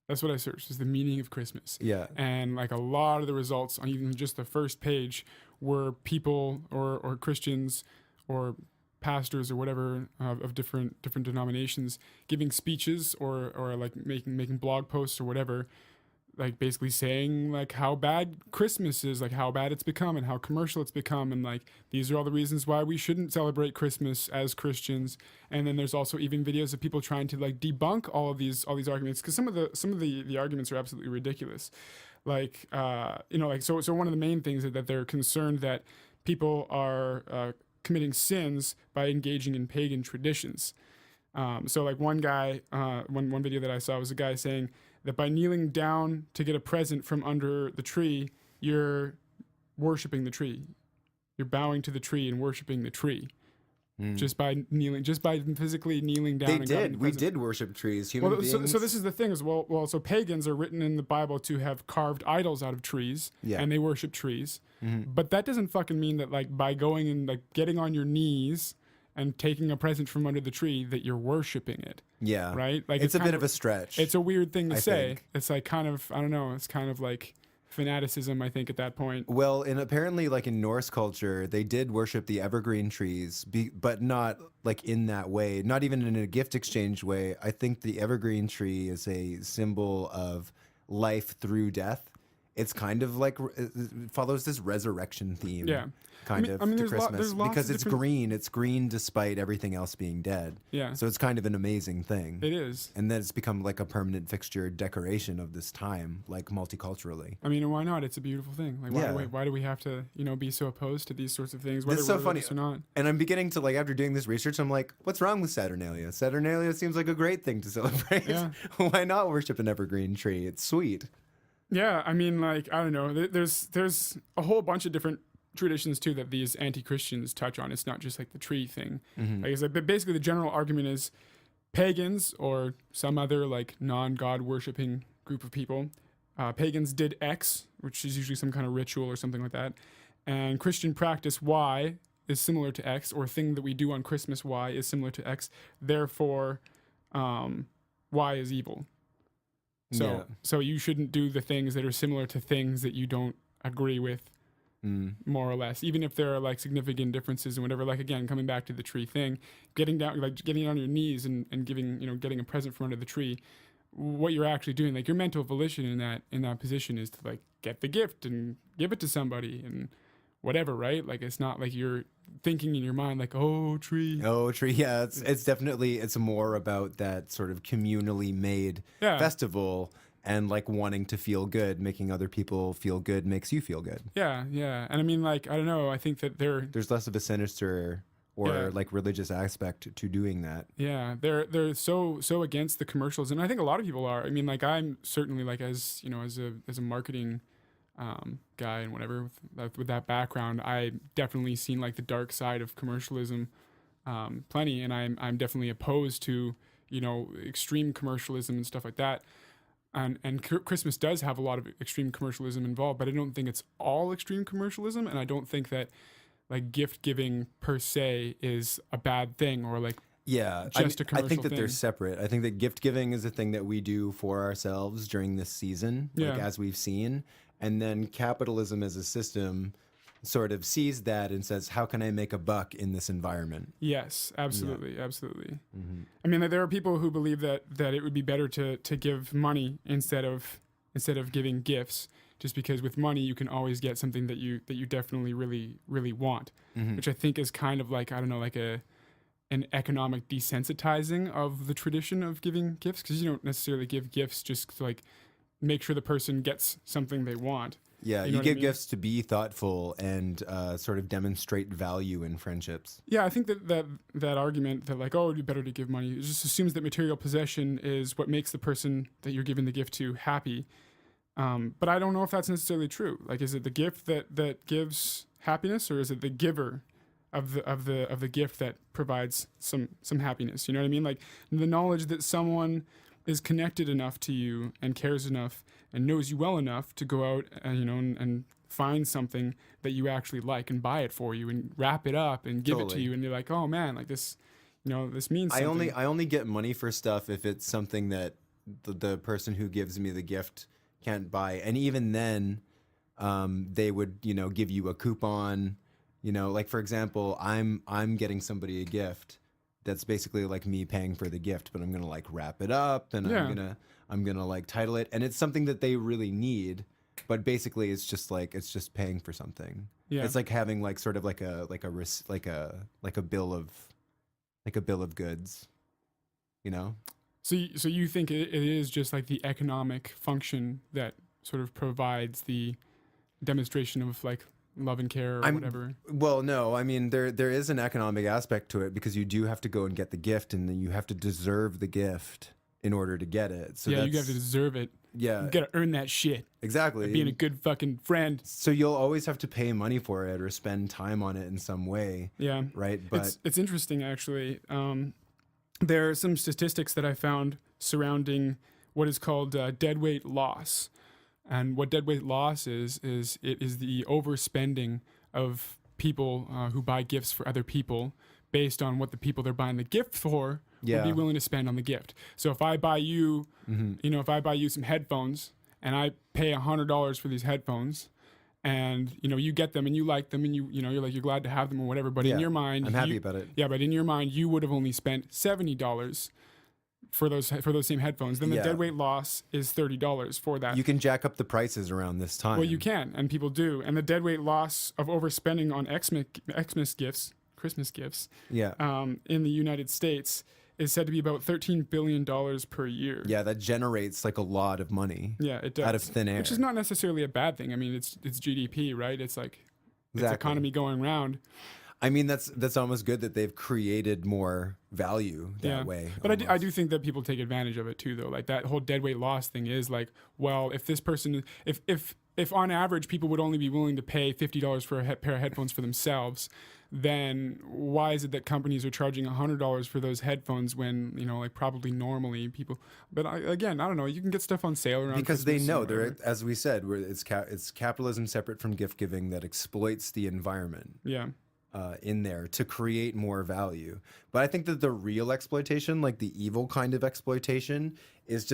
That's what I searched, is the meaning of Christmas.
Yeah.
And like a lot of the results on even just the first page were people or Christians or pastors or whatever of different denominations giving speeches or like making blog posts or whatever, like basically saying like how bad Christmas is, like how bad it's become and how commercial it's become, and like these are all the reasons why we shouldn't celebrate Christmas as Christians. And then there's also even videos of people trying to like debunk all of these arguments, because some of the arguments are absolutely ridiculous. Like like so one of the main things is that they're concerned that people are committing sins by engaging in pagan traditions. So like one guy, one video that I saw was a guy saying that by kneeling down to get a present from under the tree, you're worshiping the tree. You're bowing to the tree and worshiping the tree. Just by physically kneeling down.
We did worship trees. Human beings.
So this is the thing as well. So pagans are written in the Bible to have carved idols out of trees, and they worship trees. But that doesn't fucking mean that like by going and like getting on your knees and taking a present from under the tree that you're worshiping it.
Yeah.
Right? Like
it's a bit of a stretch.
It's a weird thing to say.
Think.
It's like kind of, I don't know, it's kind of like fanaticism, I think, at that point.
Well, and apparently like in Norse culture, they did worship the evergreen trees, but not like in that way, not even in a gift exchange way. I think the evergreen tree is a symbol of life through death. It's kind of like it follows this resurrection theme.
Yeah.
To Christmas because it's green. It's green despite everything else being dead.
Yeah.
So it's kind of an amazing thing.
It is.
And then it's become like a permanent fixture decoration of this time, like multiculturally.
I mean, why not? It's a beautiful thing. Like, why do we have to, be so opposed to these sorts of things, whether
it's so
we're
funny
religious or not?
And I'm beginning to like, after doing this research, I'm like, what's wrong with Saturnalia? Saturnalia seems like a great thing to celebrate.
Yeah.
Why not worship an evergreen tree? It's sweet.
Yeah, I mean, like, I don't know. There's a whole bunch of different traditions too that these anti-Christians touch on. It's not just like the tree thing. Like, it's like, but basically the general argument is pagans or some other like non-God worshipping group of people, pagans did X, which is usually some kind of ritual or something like that, and Christian practice Y is similar to X, or thing that we do on Christmas Y is similar to X. Therefore, Y is evil. So you shouldn't do the things that are similar to things that you don't agree with, more or less, even if there are like significant differences and whatever. Like, again, coming back to the tree thing, getting on your knees and giving, getting a present from under the tree. What you're actually doing, like your mental volition in that position, is to like get the gift and give it to somebody and whatever, right? Like, it's not like you're thinking in your mind like, oh, tree.
Yeah, it's definitely, it's more about that sort of communally made festival, and like wanting to feel good, making other people feel good makes you feel good.
Yeah. And I mean, like, I don't know, I think that there's
less of a sinister or like religious aspect to doing that.
Yeah, they're so against the commercials, and I think a lot of people are. I mean, like, I'm certainly like, as as a marketing guy and whatever with that background, I definitely seen like the dark side of commercialism plenty, and I'm definitely opposed to extreme commercialism and stuff like that. And Christmas does have a lot of extreme commercialism involved, but I don't think it's all extreme commercialism, and I don't think that like gift giving per se is a bad thing or like
Yeah,
just a commercial
I think that
thing.
they're separate. I think that gift giving is a thing that we do for ourselves during this season, like
Yeah.
as we've seen, and then capitalism as a system sort of sees that and says, "How can I make a buck in this environment?"
Yes, absolutely, absolutely.
Mm-hmm.
I mean, there are people who believe that it would be better to give money instead of giving gifts, just because with money you can always get something that you definitely really want,
Mm-hmm.
which I think is kind of like, I don't know, like an economic desensitizing of the tradition of giving gifts, because you don't necessarily give gifts just to like make sure the person gets something they want.
Yeah,
You know
you
what I
give
mean?
gifts to be thoughtful and sort of demonstrate value in friendships.
Yeah, I think that argument that like, oh, it'd be better to give money, it just assumes that material possession is what makes the person that you're giving the gift to happy. But I don't know if that's necessarily true. Like, is it the gift that gives happiness, or is it the giver of the gift that provides some happiness? You know what I mean? Like the knowledge that someone is connected enough to you and cares enough and knows you well enough to go out and and find something that you actually like and buy it for you and wrap it up and give it to
Totally.
you, and you're like, oh man, like this, this means something.
I only get money for stuff if it's something that the person who gives me the gift can't buy, and even then, they would give you a coupon. Like for example, I'm getting somebody a gift that's basically like me paying for the gift, but I'm gonna like wrap it up and
Yeah.
I'm gonna like title it, and it's something that they really need, but basically it's just paying for something.
Yeah.
It's like having like sort of like a bill of goods, you know?
So you think it is just like the economic function that sort of provides the demonstration of like love and care or whatever?
Well, no, I mean there is an economic aspect to it, because you do have to go and get the gift, and then you have to deserve the gift in order to get it. So
Yeah, you have to deserve it.
Yeah,
You gotta earn that shit.
exactly.
Being a good fucking friend.
So you'll always have to pay money for it or spend time on it in some way,
Yeah.
right? But
It's interesting actually. There are some statistics that I found surrounding what is called deadweight loss. And what deadweight loss is it is the overspending of people who buy gifts for other people based on what the people they're buying the gift for would
Yeah.
be willing to spend on the gift. So if I buy you,
Mhm.
if I buy you some headphones and I pay $100 for these headphones, and you get them and you like them and you're like, you're glad to have them or whatever, but in
Yeah,
your mind
I'm happy about it.
Yeah, but in your mind you would have only spent $70 for those same headphones. Then the
Yeah.
deadweight loss is $30 for that.
You can jack up the prices around this time.
Well, you can, and people do. And the deadweight loss of overspending on Xmas gifts, Christmas gifts,
Yeah.
in the United States is said to be about $13 billion per year.
Yeah, that generates like a lot of money.
Yeah, it does.
Out of thin air.
Which is not necessarily a bad thing. I mean, it's GDP, right? It's like it's
Exactly.
economy going round.
I mean, that's almost good that they've created more value that way.
But I
almost.
do think that people take advantage of it too, though. Like that whole deadweight loss thing is like, well, if this person, if on average people would only be willing to pay $50 for a pair of headphones for themselves, then why is it that companies are charging $100 for those headphones when like probably normally people? But again, I don't know. You can get stuff on sale around
Because they
Christmas
know
and
they're,
whatever.
as we said, it's capitalism separate from gift giving that exploits the environment.
Yeah.
In there to create more value. But I think that the real exploitation, like the evil kind of exploitation, is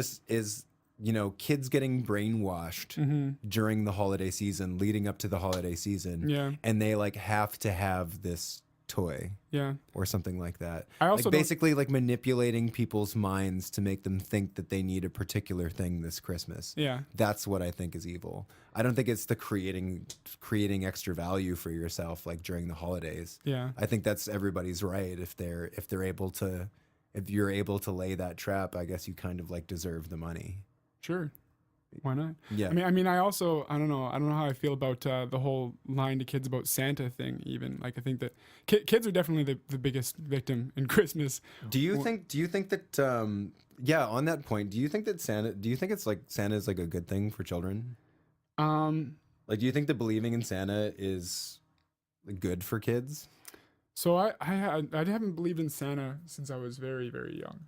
kids getting brainwashed during the holiday season, leading up to the holiday season.
Yeah.
And they like have to have this toy
Yeah.
or something like that.
I also
like basically like manipulating people's minds to make them think that they need a particular thing this Christmas.
Yeah.
That's what I think is evil. I don't think it's the creating extra value for yourself like during the holidays.
Yeah.
I think that's everybody's right if you're able to lay that trap. I guess you kind of like deserve the money.
Sure. Why not?
Yeah.
I mean, I don't know how I feel about the whole lying to kids about Santa thing. Even like, I think that kids are definitely the biggest victim in Christmas.
Do you think that on that point, do you think it's like Santa is like a good thing for children? Like, do you think that believing in Santa is good for kids?
So I haven't believed in Santa since I was very, very young.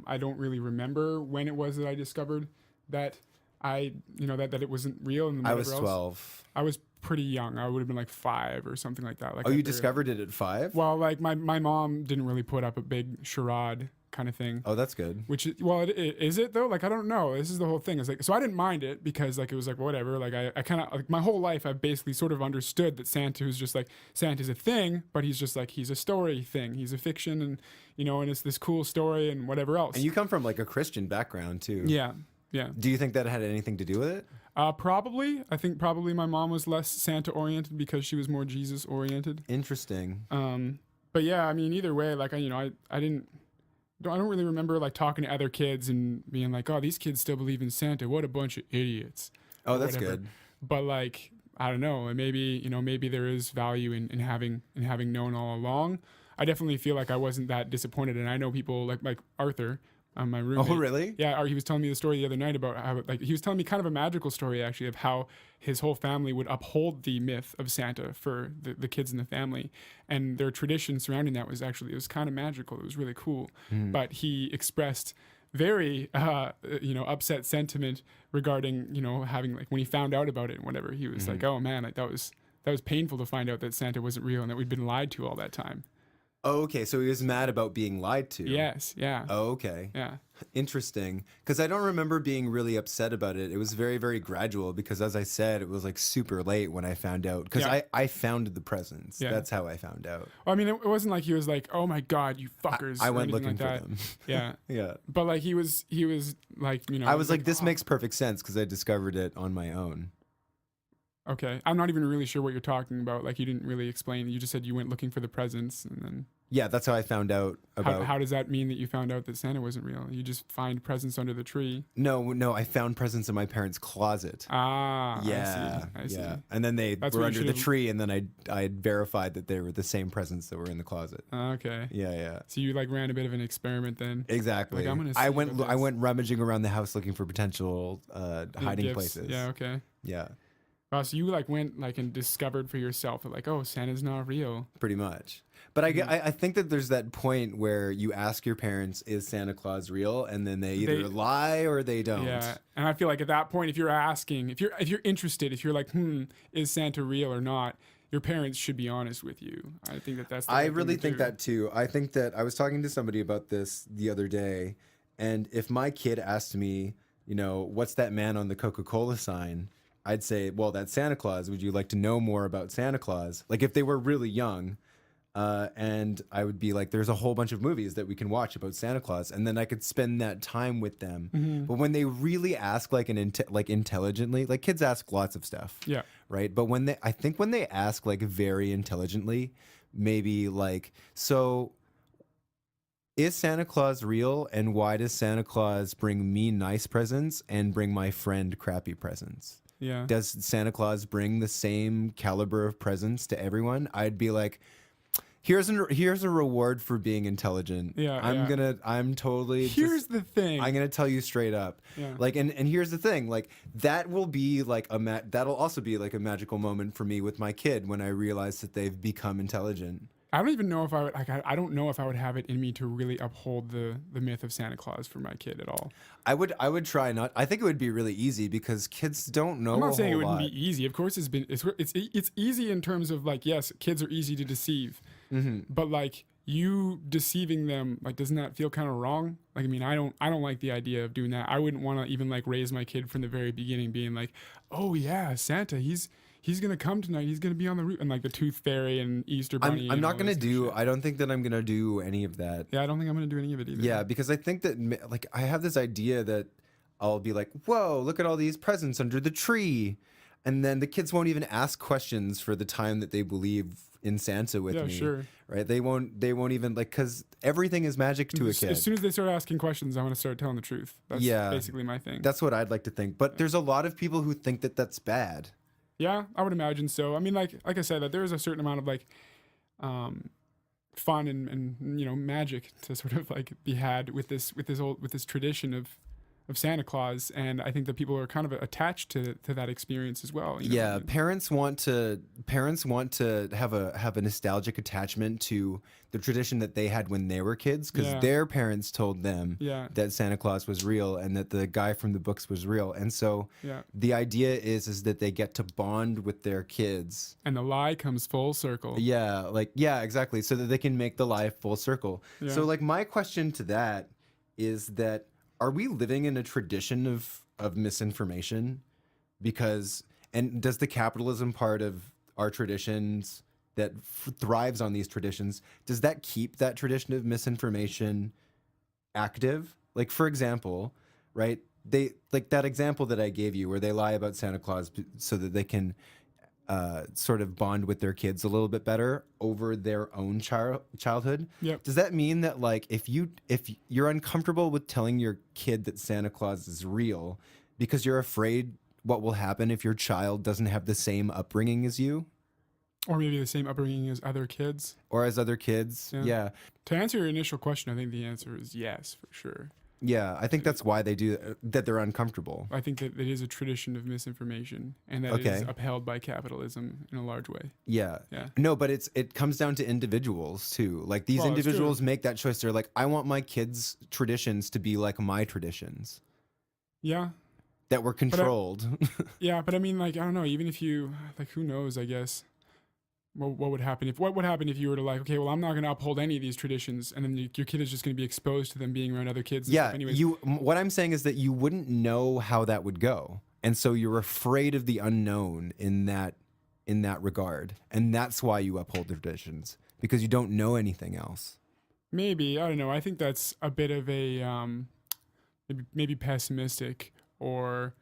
I don't really remember when it was that I discovered that that it wasn't real and
I
whatever
was
else.
12.
I was pretty young. I would have been like 5 or something like that. Like
Oh, you discovered it at 5?
Well, like my mom didn't really put up a big charade kind of thing.
Oh, that's good.
Which is, well, is it though? Like I don't know. This is the whole thing. It's like, so I didn't mind it because like it was like whatever. Like I kind of like my whole life I've basically sort of understood that Santa is just like Santa's a thing, but he's just like he's a story thing. He's a fiction, and and it's this cool story and whatever else.
And you come from like a Christian background too.
Yeah. Yeah.
Do you think that had anything to do with it?
Probably. I think probably my mom was less Santa oriented because she was more Jesus oriented.
Interesting.
But yeah, I mean, either way, like I don't really remember like talking to other kids and being like, oh, these kids still believe in Santa. What a bunch of idiots.
Oh, that's good.
But like, I don't know. And maybe there is value in having known all along. I definitely feel like I wasn't that disappointed. And I know people like Arthur, my roommate.
Oh, really?
Yeah, he was telling me the story the other night about how, like, he was telling me kind of a magical story actually of how his whole family would uphold the myth of Santa for the kids in the family, and their tradition surrounding that was kind of magical. It was really cool. But he expressed very upset sentiment regarding having like when he found out about it and whatever. He was like, oh man, like that was painful to find out that Santa wasn't real and that we'd been lied to all that time.
Oh, okay. So he was mad about being lied to.
Yes. Yeah.
Oh, okay.
Yeah.
Interesting. Because I don't remember being really upset about it. It was very, very gradual because, as I said, it was like super late when I found out. Because I found the presents. Yeah. That's how I found out.
Well, I mean, it wasn't like he was like, oh my God, you fuckers.
I went looking
like
for
that.
them.
Yeah.
Yeah.
But like he was like,
I was like, this makes perfect sense because I discovered it on my own.
Okay. I'm not even really sure what you're talking about. Like, you didn't really explain. You just said you went looking for the presents and then...
Yeah, that's how I found out about...
How does that mean that you found out that Santa wasn't real? You just find presents under the tree?
No, I found presents in my parents' closet.
Ah,
yeah,
I see.
Yeah. And then they were under the tree, and then I had verified that they were the same presents that were in the closet.
Okay.
Yeah.
So you like ran a bit of an experiment then?
Exactly.
Like, I'm gonna see
I went rummaging around the house looking for potential hiding
gifts.
places.
Yeah, okay.
Yeah.
Wow, so you like went like and discovered for yourself that like, oh, Santa's not real.
Pretty much. But I think that there's that point where you ask your parents, is Santa Claus real? And then they either lie or they don't.
Yeah. And I feel like at that point, if you're asking, if you're interested, if you're like, is Santa real or not, your parents should be honest with you. I think that's the
I
right
really
thing to
think
do.
that too. I think that I was talking to somebody about this the other day, and if my kid asked me, what's that man on the Coca-Cola sign? I'd say, well, that's Santa Claus. Would you like to know more about Santa Claus? Like if they were really young, and I would be like, there's a whole bunch of movies that we can watch about Santa Claus, and then I could spend that time with them. But when they really ask like intelligently, like kids ask lots of stuff,
Yeah.
right? But when they ask like very intelligently, maybe like, so is Santa Claus real, and why does Santa Claus bring me nice presents and bring my friend crappy presents?
Yeah.
Does Santa Claus bring the same caliber of presents to everyone? I'd be like, here's a reward for being intelligent.
Yeah.
I'm totally.
Here's the thing.
I'm gonna tell you straight up.
Yeah.
Like, and here's the thing. Like, that will be like that'll also be like a magical moment for me with my kid when I realize that they've become intelligent.
I don't even know if I would I don't know if I would have it in me to really uphold the myth of Santa Claus for my kid at all.
I would try not. I think it would be really easy because kids don't know.
I'm not saying it
whole
wouldn't
lot.
be easy. Of course, it's easy in terms of like, yes, kids are easy to deceive, but like you deceiving them, like, doesn't that feel kind of wrong? Like, I mean, I don't like the idea of doing that. I wouldn't want to even like raise my kid from the very beginning being like, oh yeah, Santa, he's gonna come tonight. He's gonna be on the roof, and like the Tooth Fairy and Easter Bunny.
I'm not gonna do. I don't think that I'm gonna do any of that.
Yeah, I don't think I'm gonna do any of it either.
Yeah, because I think that like I have this idea that I'll be like, whoa, look at all these presents under the tree, and then the kids won't even ask questions for the time that they believe in Santa with me.
Yeah, sure.
Right? They won't even like, because everything is magic to a kid.
As soon as they start asking questions, I want to start telling the truth. That's basically my thing.
That's what I'd like to think. But there's a lot of people who think that that's bad.
Yeah, I would imagine so. I mean, like I said, that there is a certain amount of like fun and magic to sort of like be had with this tradition of Santa Claus, and I think that people are kind of attached to that experience as well.
Yeah, parents want to have a nostalgic attachment to the tradition that they had when they were kids, because their parents told them that Santa Claus was real and that the guy from the books was real, and so the idea is that they get to bond with their kids,
and the lie comes full circle.
Exactly, so that they can make the lie full circle. So like my question to that is that, are we living in a tradition of misinformation? And does the capitalism part of our traditions that thrives on these traditions, does that keep that tradition of misinformation active? Like, for example, right? They, like that example that I gave you where they lie about Santa Claus so that they can sort of bond with their kids a little bit better over their own childhood.
Yep.
Does that mean that, like, if you're uncomfortable with telling your kid that Santa Claus is real because you're afraid what will happen if your child doesn't have the same upbringing as you?
Or maybe the same upbringing as other kids.
Or as other kids, yeah.
To answer your initial question, I think the answer is yes, for sure.
Yeah, I think that's why they do that. They're uncomfortable.
I think that it is a tradition of misinformation, and that it is upheld by capitalism in a large way.
Yeah. No, but it comes down to individuals too. Like these individuals make that choice. They're like, I want my kids' traditions to be like my traditions.
Yeah.
That were controlled.
But I mean, like, I don't know. Even if you, like, who knows? I guess. What would happen if you were to, like, okay, well, I'm not going to uphold any of these traditions, and then your kid is just going to be exposed to them being around other kids. And stuff anyways.
What I'm saying is that you wouldn't know how that would go, and so you're afraid of the unknown in that regard, and that's why you uphold the traditions, because you don't know anything else.
Maybe, I don't know. I think that's a bit of a maybe pessimistic or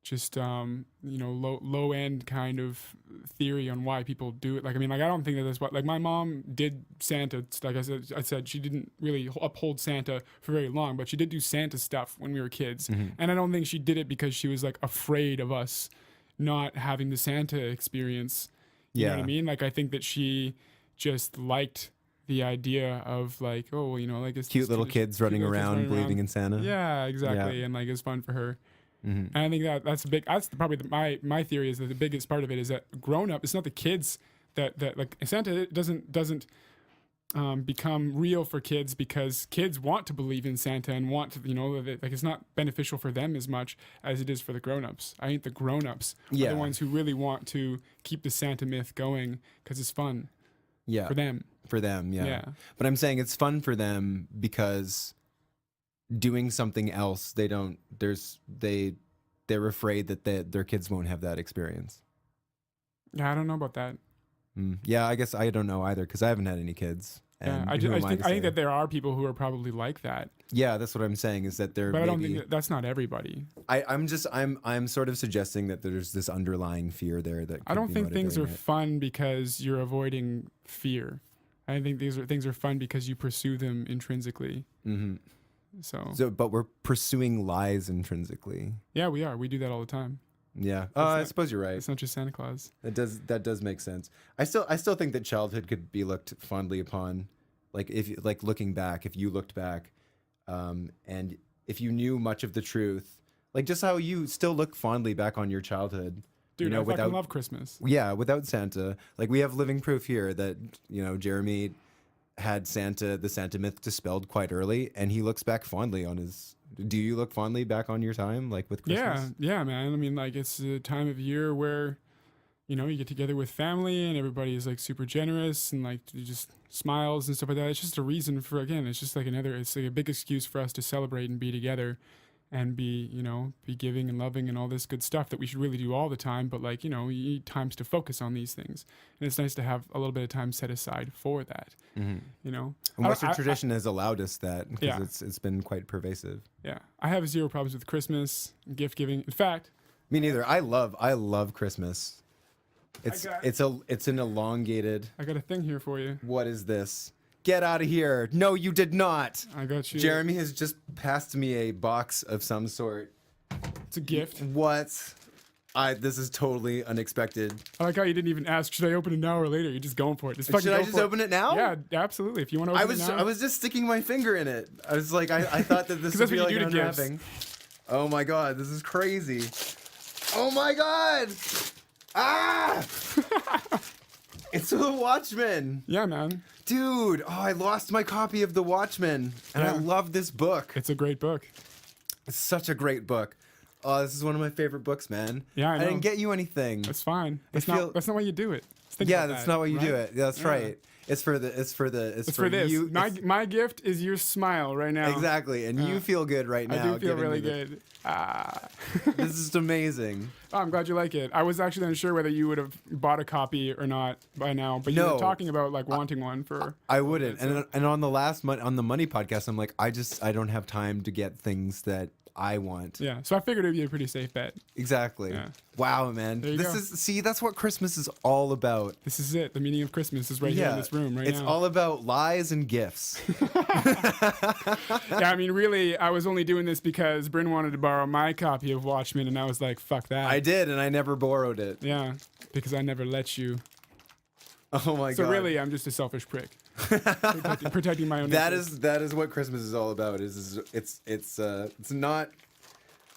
just low end kind of theory on why people do it. Like, I mean, like, I don't think that that's what, like, my mom did Santa. Like I said, she didn't really uphold Santa for very long, but she did do Santa stuff when we were kids. Mm-hmm. And I don't think she did it because she was, like, afraid of us not having the Santa experience. You know what I mean? Like, I think that she just liked the idea of, like, oh, like, it's
cute little kids running around believing in Santa.
Yeah, exactly. Yeah. And, like, it's fun for her. Mm-hmm. And I think that's probably my theory is that the biggest part of it is that grown up, it's not the kids that like Santa doesn't become real for kids because kids want to believe in Santa and want to, like, it's not beneficial for them as much as it is for the grown-ups. I think the grown-ups are the ones who really want to keep the Santa myth going because it's fun.
Yeah.
For them.
Yeah. But I'm saying it's fun for them because doing something else, they're afraid that their kids won't have that experience.
Yeah, I don't know about that.
Yeah, I guess I don't know either because I haven't had any kids. And
I think that there are people who are probably like that.
Yeah, that's what I'm saying is that
but I don't think that's not everybody.
I'm sort of suggesting that there's this underlying fear there that
I don't think things are fun because you're avoiding fear. I think things are fun because you pursue them intrinsically. Mm-hmm. So,
but we're pursuing lies intrinsically.
Yeah, we are. We do that all the time.
Yeah. I suppose you're right.
It's not just Santa Claus.
That does make sense. I still think that childhood could be looked fondly upon. Like looking back, if you looked back, and if you knew much of the truth, like just how you still look fondly back on your childhood.
Dude, I fucking love Christmas.
Yeah, without Santa. Like we have living proof here that, Jeremy had the Santa myth dispelled quite early, and he looks back fondly on his. Do you look fondly back on your time, like with Christmas?
Yeah, man. I mean, like, it's a time of year where, you get together with family and everybody is, like, super generous and, like, just smiles and stuff like that. It's just a reason for, again, it's just like it's like a big excuse for us to celebrate and be together and be giving and loving and all this good stuff that we should really do all the time. But, like, you need times to focus on these things. And it's nice to have a little bit of time set aside for that,
And Western tradition has allowed us that because it's been quite pervasive.
Yeah. I have zero problems with Christmas, gift giving. In fact.
Me neither. I love Christmas. It's an elongated.
I got a thing here for you.
What is this? Get out of here. No, you did not.
I got you.
Jeremy has just passed me a box of some sort.
It's a gift.
What? This is totally unexpected.
I like how you didn't even ask, should I open it now or later? You're just going for it.
Should I just open it now?
Yeah, absolutely. If you want to open it now.
I was just sticking my finger in it. I was like, I thought that this would be like an unwrapping. Oh my god, this is crazy. Oh my god! Ah! It's The Watchmen.
Yeah, man.
Dude, oh, I lost my copy of The Watchmen, and I
Yeah.
love this book.
It's a great book.
It's such a great book. Oh, this is one of my favorite books, man.
Yeah, I know.
didn't get you anything.
That's fine. That's
feel-
not why you do it. Think
Yeah,
about
that's
that,
not why you do
right?
it. Yeah, that's
Yeah.
right. It's for
It's for this.
you.
My gift is your smile right now.
Exactly, and you feel good right
I
now.
do feel
getting
really
me this.
good. Ah.
This is amazing.
Oh, I'm glad you like it. I was actually unsure whether you would have bought a copy or not by now, but you
No.
were talking about like wanting one for.
I wouldn't. And on the on the Money podcast, I'm like, I don't have time to get things that I want.
Yeah, so I figured it'd be a pretty safe bet.
Exactly.
Yeah.
Wow, man.
There you go.
That's what Christmas is all about.
This is it. The meaning of Christmas is right here in this room right
it's
now.
all about lies and gifts.
Yeah, I mean, really, I was only doing this because Bryn wanted to borrow my copy of Watchmen, and I was like, fuck that.
I did, and I never borrowed it.
Yeah, because I never let you.
Oh my
So
god.
really, I'm just a selfish prick. protecting my own interests.
That is what Christmas is all about. It's not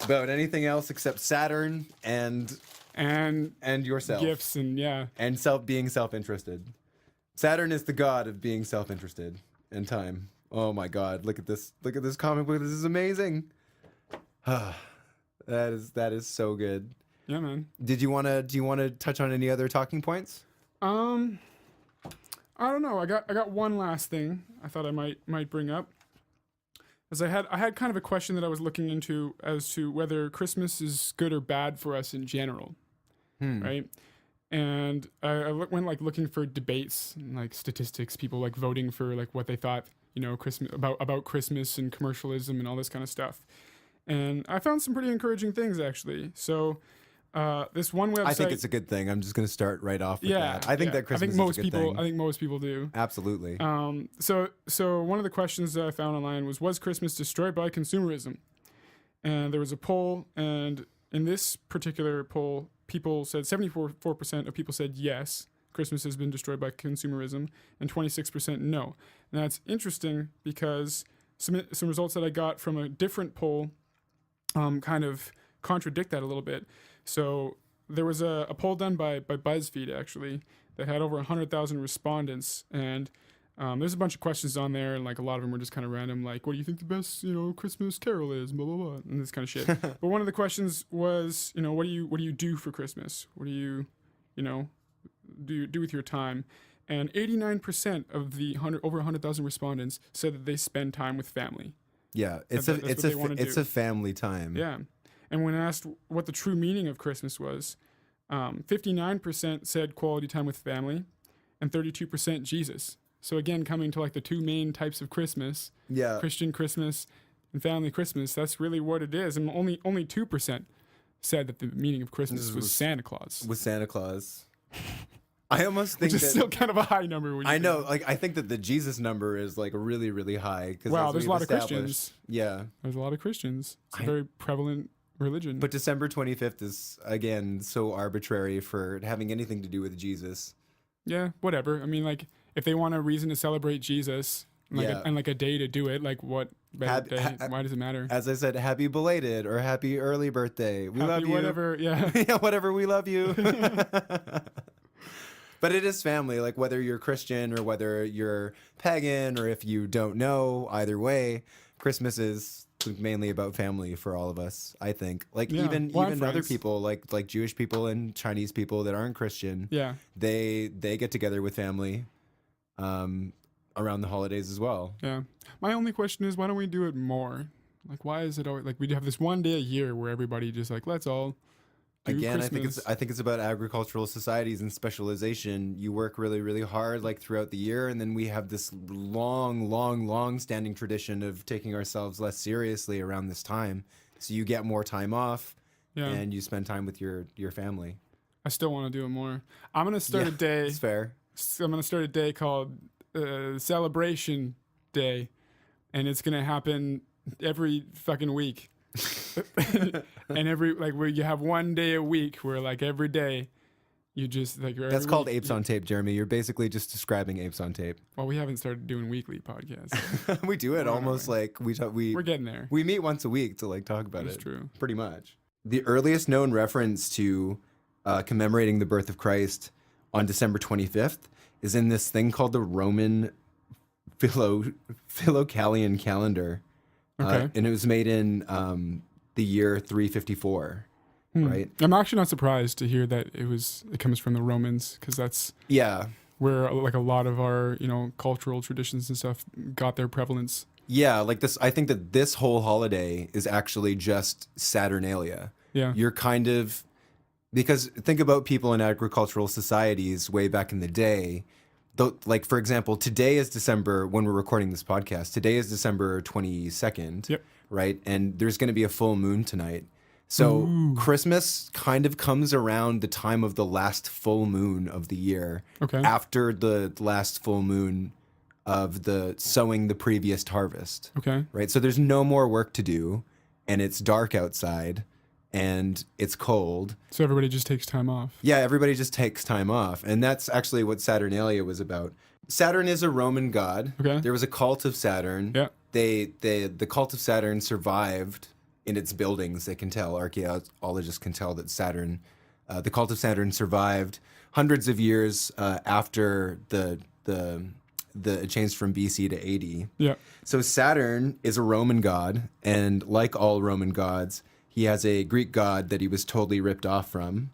about anything else except Saturn and yourself.
Gifts and yeah.
And being self-interested. Saturn is the god of being self-interested and time. Oh my god, look at this comic book. This is amazing. that is so good.
Yeah, man.
Do you want to touch on any other talking points?
I don't know. I got one last thing I thought I might bring up. As I had kind of a question that I was looking into as to whether Christmas is good or bad for us in general. Right? And I went like looking for debates and like statistics, people like voting for like what they thought, Christmas about Christmas and commercialism and all this kind of stuff. And I found some pretty encouraging things actually. So this one website.
I think it's a good thing. I'm just going to start right off with that. I think that Christmas is a good thing.
I think most people do.
Absolutely.
So one of the questions that I found online was Christmas destroyed by consumerism? And there was a poll, and in this particular poll, people said 74% of people said yes, Christmas has been destroyed by consumerism, and 26% no. And that's interesting because some results that I got from a different poll kind of contradict that a little bit. So there was a poll done by BuzzFeed actually that had over 100,000 respondents, and there's a bunch of questions on there, and like a lot of them were just kind of random, like what do you think the best Christmas carol is, blah blah blah, and this kind of shit. But one of the questions was, what do you do for Christmas? What do you do with your time? And 89% of the over 100,000 respondents said that they spend time with family.
Yeah, it's a family time.
Yeah. And when asked what the true meaning of Christmas was, 59% said quality time with family and 32% Jesus. So again, coming to like the two main types of Christmas,
Yeah.
Christian Christmas and family Christmas, that's really what it is. And only 2% said that the meaning of Christmas was Santa Claus.
With Santa Claus. I almost think
Which is
that
still kind of a high number. When
I know, like I think that the Jesus number is like really, really high.
Wow, there's a lot of Christians.
Yeah.
There's a lot of Christians. It's a very prevalent religion.
But December 25th is, again, so arbitrary for having anything to do with Jesus.
Yeah, whatever. I mean, like, if they want a reason to celebrate Jesus and like a day to do it, like what better day? Why does it matter?
As I said, happy belated or happy early birthday. We love you.
Whatever, yeah.
Yeah, whatever, we love you. But it is family, like whether you're Christian or whether you're pagan or if you don't know, either way, Christmas is mainly about family for all of us, I think. Like even other people, like Jewish people and Chinese people that aren't Christian, they get together with family around the holidays as well.
Yeah. My only question is, why don't we do it more? Like, why is it always like we have this one day a year where everybody just like, let's all do
Again,
Christmas.
I think it's about agricultural societies and specialization. You work really, really hard like throughout the year, and then we have this long standing tradition of taking ourselves less seriously around this time. So you get more time off, and you spend time with your family.
I still want to do it more. I'm gonna start a day.
It's fair.
I'm gonna start a day called Celebration Day, and it's gonna happen every fucking week. And every where you have one day a week where like every day You just like
That's called Apes on Tape, Jeremy. You're basically just describing Apes on Tape.
Well, we haven't started doing weekly podcasts.
We do it almost like
We're getting there.
we meet once a week to like talk about
That's
it.
true.
Pretty much. The earliest known reference to commemorating the birth of Christ on December 25th is in this thing called the Roman Philocalian calendar.
Okay.
And it was made in the year 354. Right.
I'm actually not surprised to hear that it comes from the Romans, because that's where like a lot of our cultural traditions and stuff got their prevalence.
Yeah, like this. I think that this whole holiday is actually just Saturnalia.
Yeah.
You're kind of, because think about people in agricultural societies way back in the day. Like for example, today is December when we're recording this podcast. Today is December 22nd.
Yep.
Right, and there's going to be a full moon tonight. So Christmas kind of comes around the time of the last full moon of the year.
Okay.
After the last full moon of the sowing the previous harvest.
Okay.
Right. So there's no more work to do, and it's dark outside, and it's cold.
So everybody just takes time off.
Yeah, everybody just takes time off, and that's actually what Saturnalia was about. Saturn is a Roman god.
Okay.
There was a cult of Saturn.
Yeah.
The cult of Saturn survived in its buildings. They can tell, archaeologists can tell that Saturn, the cult of Saturn survived hundreds of years after it changed from BC to AD.
Yeah.
So Saturn is a Roman god, and like all Roman gods, he has a Greek god that he was totally ripped off from.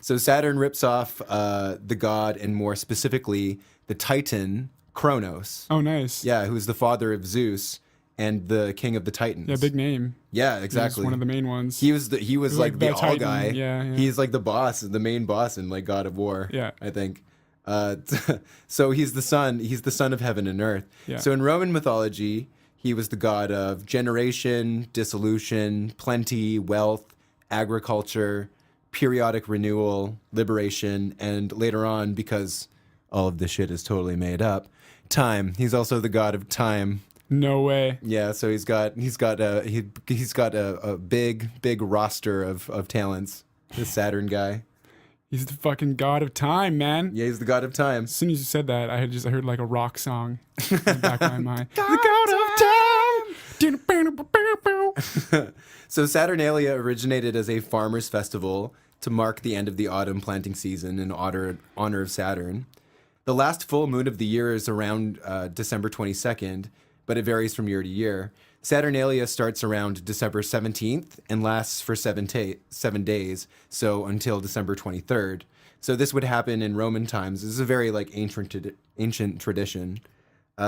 So Saturn rips off the god, and more specifically, the Titan Kronos.
Oh, nice.
Yeah, who's the father of Zeus and the king of the Titans.
Yeah, big name.
Yeah, exactly.
He's one of the main ones.
He was like the all
Titan.
guy.
Yeah.
He's like the boss, the main boss in like God of War.
Yeah.
I think. So he's the son. He's the son of heaven and earth.
Yeah.
So in Roman mythology, he was the god of generation, dissolution, plenty, wealth, agriculture, periodic renewal, liberation, and later on, because all of this shit is totally made up, time. He's also the god of time.
No way.
Yeah, so he's got a big roster of talents. This Saturn guy.
He's the fucking god of time, man.
Yeah, he's the god of time.
As soon as you said that, I heard like a rock song in the back of my mind.
God
The god of time.
So Saturnalia originated as a farmers' festival to mark the end of the autumn planting season in honor of Saturn. The last full moon of the year is around December 22nd, but it varies from year to year. Saturnalia starts around December 17th and lasts for 7 days, so until December 23rd. So this would happen in Roman times. This is a very like ancient tradition.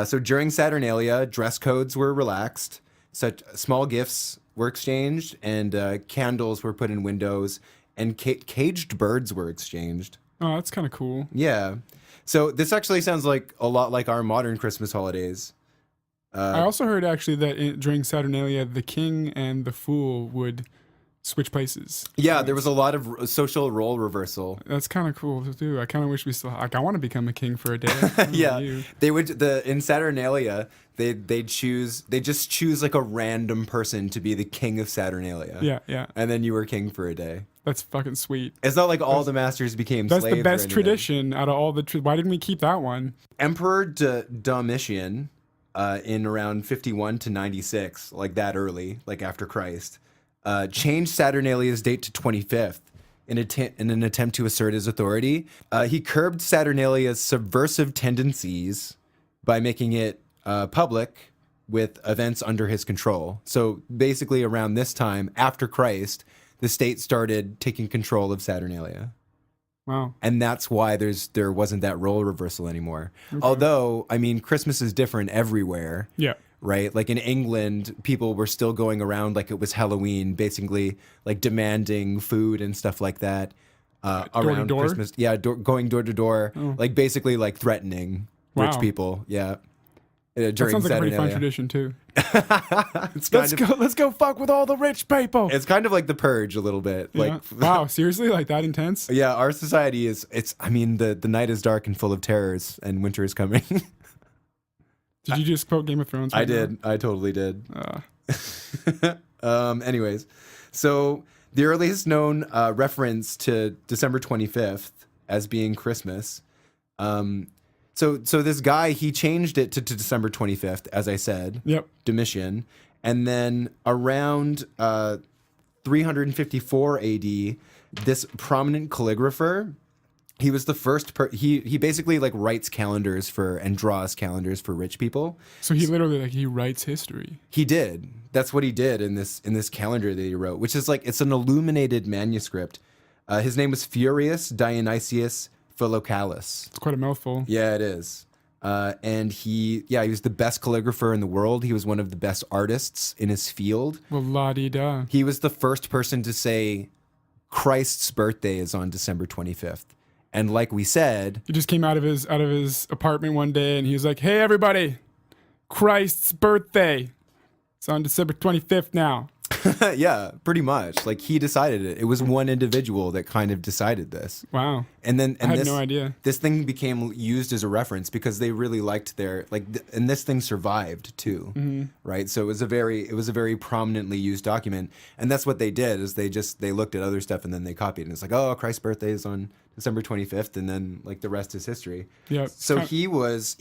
So during Saturnalia, dress codes were relaxed. Such small gifts were exchanged, and candles were put in windows, and caged birds were exchanged.
Oh, that's kind of cool.
Yeah. So this actually sounds like a lot like our modern Christmas holidays.
I also heard actually that during Saturnalia, the king and the fool would switch places.
Yeah, there was a lot of social role reversal.
That's kind of cool to do. I kind of wish we still. Like, I want to become a king for a day.
Yeah, they would. In Saturnalia, they just choose like a random person to be the king of Saturnalia.
Yeah.
And then you were king for a day.
That's fucking sweet.
It's not like all the masters became slaves.
That's the best tradition out of all the. Why didn't we keep that one?
Emperor Domitian, in around 51 to 96, like that early, like after Christ, changed Saturnalia's date to 25th in an attempt to assert his authority. He curbed Saturnalia's subversive tendencies by making it public with events under his control. So basically around this time, after Christ, the state started taking control of Saturnalia.
Wow.
And that's why there wasn't that role reversal anymore. Okay. Although, I mean, Christmas is different everywhere. Yeah. Right? Like in England, people were still going around like it was Halloween, basically like demanding food and stuff like that around
door?
Christmas. Yeah, going door to door, like basically like threatening rich people. Yeah.
That sounds like a pretty fun tradition too.
Let's
go fuck with all the rich people.
It's kind of like the Purge a little bit.
Yeah.
Like
wow, seriously, like that intense?
Yeah, our society I mean, the night is dark and full of terrors, and winter is coming.
Did you just quote Game of Thrones?
I did. I totally did. Anyways, so The earliest known reference to December 25th as being Christmas. So this guy, he changed it to December 25th, as I said.
Yep.
Domitian. And then around 354 AD, this prominent calligrapher, he was the first he basically like writes calendars and draws calendars for rich people.
So he literally like he writes history.
He did. That's what he did in this calendar that he wrote, which is like it's an illuminated manuscript. His name was Furius Dionysius Philocalus.
It's quite a mouthful.
Yeah, it is. And he was the best calligrapher in the world. He was one of the best artists in his field.
Well, la-di-da.
He was the first person to say Christ's birthday is on December 25th. And like we said,
He just came out of his apartment one day and he was like, "Hey everybody, Christ's birthday. It's on December 25th now."
yeah, pretty much. Like he decided it. It was one individual that kind of decided this.
Wow.
And
I had no idea.
This thing became used as a reference because they really liked and this thing survived too, right? So it was a very prominently used document, and that's what they did is they looked at other stuff and then they copied, and it's like, oh, Christ's birthday is on December 25th, and then like the rest is history.
Yeah.
So he was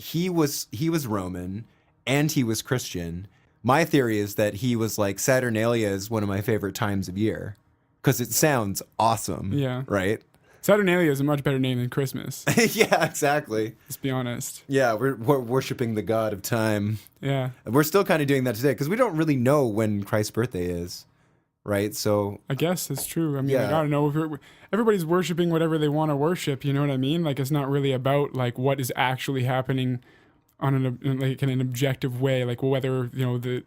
Roman, and he was Christian. My theory is that he was like, Saturnalia is one of my favorite times of year because it sounds awesome.
Yeah.
Right?
Saturnalia is a much better name than Christmas.
Yeah, exactly.
Let's be honest.
Yeah, we're worshiping the god of time.
Yeah.
We're still kind of doing that today because we don't really know when Christ's birthday is, right? So
I guess it's true. I mean,
Yeah.
like, I don't know. Everybody's worshiping whatever they want to worship. You know what I mean? Like, it's not really about like what is actually happening on an objective way, like whether the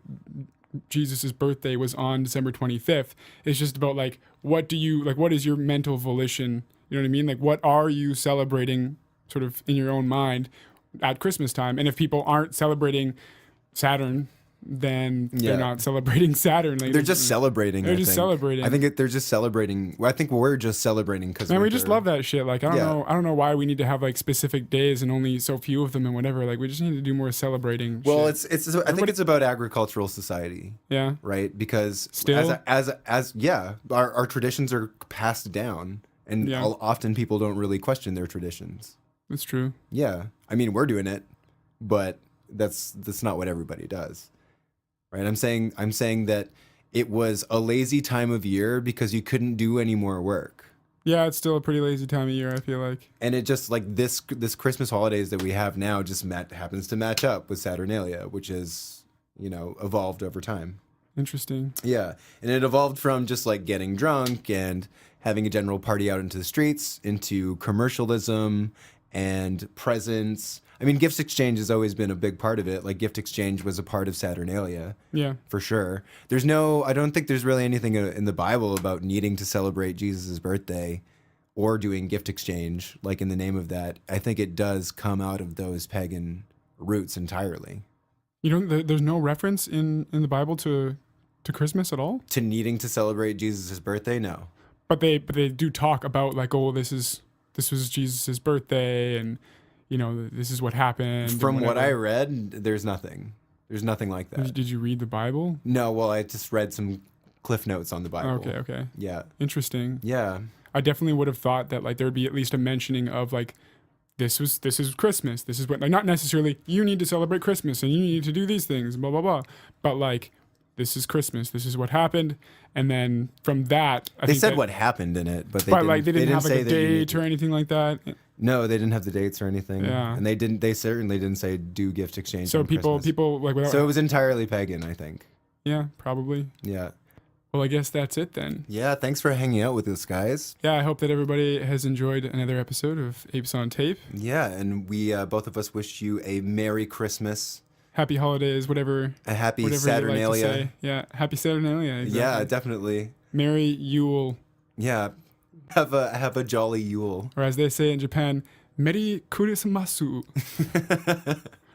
Jesus's birthday was on December 25th. It's just about like what is your mental volition? You know what I mean? Like what are you celebrating sort of in your own mind at Christmas time? And if people aren't celebrating Saturn, then they're not celebrating Saturn. Like,
they're just celebrating.
They're just celebrating.
I think they're just celebrating. Well, I think we're just celebrating because
we just love that shit. Like I don't know why we need to have like specific days and only so few of them and whatever. Like we just need to do more celebrating.
Well,
shit.
I think it's about agricultural society.
Yeah.
Right, because
Still?
our traditions are passed down, and often people don't really question their traditions.
That's true.
Yeah, I mean we're doing it, but that's not what everybody does. Right, I'm saying that it was a lazy time of year because you couldn't do any more work.
Yeah, it's still a pretty lazy time of year, I feel like.
And it just like this Christmas holidays that we have now just happens to match up with Saturnalia, which is, evolved over time.
Interesting.
Yeah, and it evolved from just like getting drunk and having a general party out into the streets into commercialism and presents. I mean, gifts exchange has always been a big part of it. Like gift exchange was a part of Saturnalia.
Yeah.
For sure. I don't think there's really anything in the Bible about needing to celebrate Jesus' birthday or doing gift exchange, like in the name of that. I think it does come out of those pagan roots entirely.
There's no reference in the Bible to Christmas at all?
To needing to celebrate Jesus' birthday? No.
But they do talk about like, oh, this was Jesus' birthday and this is what happened.
From what I read, there's nothing. There's nothing like that.
Did you read the Bible?
No, well, I just read some cliff notes on the Bible.
Okay.
Yeah.
Interesting.
Yeah.
I definitely would have thought that like there would be at least a mentioning of like this is Christmas. This is what, like, not necessarily you need to celebrate Christmas and you need to do these things, blah blah blah. But like this is Christmas. This is what happened. And then from that,
they said what happened in it, but they didn't
have like
say
a date or anything like that.
No, they didn't have the dates or anything.
Yeah.
And they certainly didn't say do gift exchange.
So
on
people
Christmas.
like without,
So it was entirely pagan, I think.
Yeah, probably.
Yeah.
Well, I guess that's it then.
Yeah, thanks for hanging out with us, guys.
Yeah, I hope that everybody has enjoyed another episode of Apes on Tape.
Yeah, and we both of us wish you a Merry Christmas.
Happy holidays, whatever.
A happy
whatever
Saturnalia.
You like to say. Yeah, happy Saturnalia. Exactly.
Yeah, definitely.
Merry Yule.
Yeah, have a jolly Yule.
Or as they say in Japan, Meri Kurisumasu.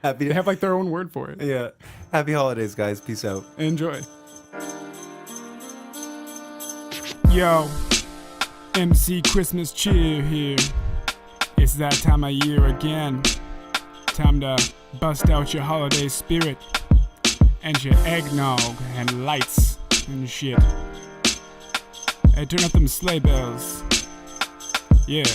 They
have like their own word for it.
Yeah. Happy holidays, guys. Peace out.
Enjoy. Yo, MC Christmas Cheer here. It's that time of year again. Time to bust out your holiday spirit and your eggnog and lights and shit. Hey, turn up them sleigh bells. Yeah.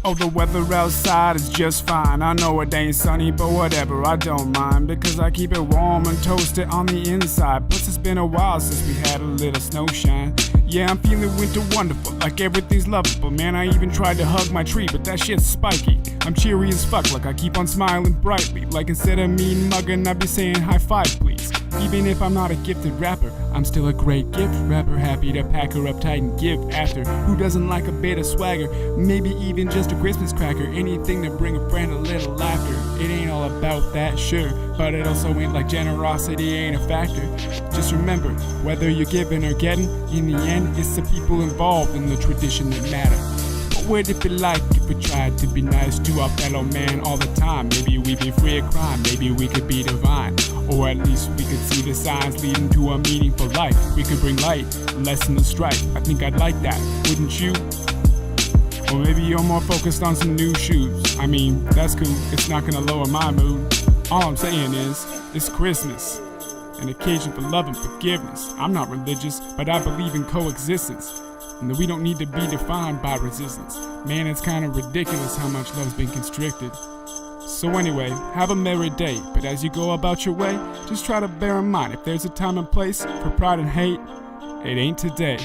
Oh, the weather outside is just fine. I know it ain't sunny, but whatever, I don't mind. Because I keep it warm and toasted on the inside. Plus it's been a while since we had a little snowshine. Yeah, I'm feeling winter wonderful, like everything's lovable. Man, I even tried to hug my tree, but that shit's spiky. I'm cheery as fuck, like I keep on smiling brightly. Like instead of me mugging, I'd be saying high five, please. Even if I'm not a gifted rapper, I'm still a great gift wrapper. Happy to pack her up tight and give after. Who doesn't like a bit of swagger? Maybe even just a Christmas cracker. Anything to bring a friend a little laughter. It ain't all about that, sure, but it also ain't like generosity ain't a factor. Just remember, whether you're giving or getting, in the end, it's the people involved in the tradition that matter. What would it be like if we tried to be nice to our fellow man all the time? Maybe we'd be free of crime, maybe we could be divine. Or at least we could see the signs leading to a meaningful life. We could bring light, lessen the strife. I think I'd like that, wouldn't you? Or maybe you're more focused on some new shoes. I mean, that's cool, it's not gonna lower my mood. All I'm saying is, it's Christmas, an occasion for love and forgiveness. I'm not religious, but I believe in coexistence, and that we don't need to be defined by resistance. Man, it's kind of ridiculous how much love's been constricted. So anyway, have a merry day, but as you go about your way, just try to bear in mind if there's a time and place for pride and hate, it ain't today.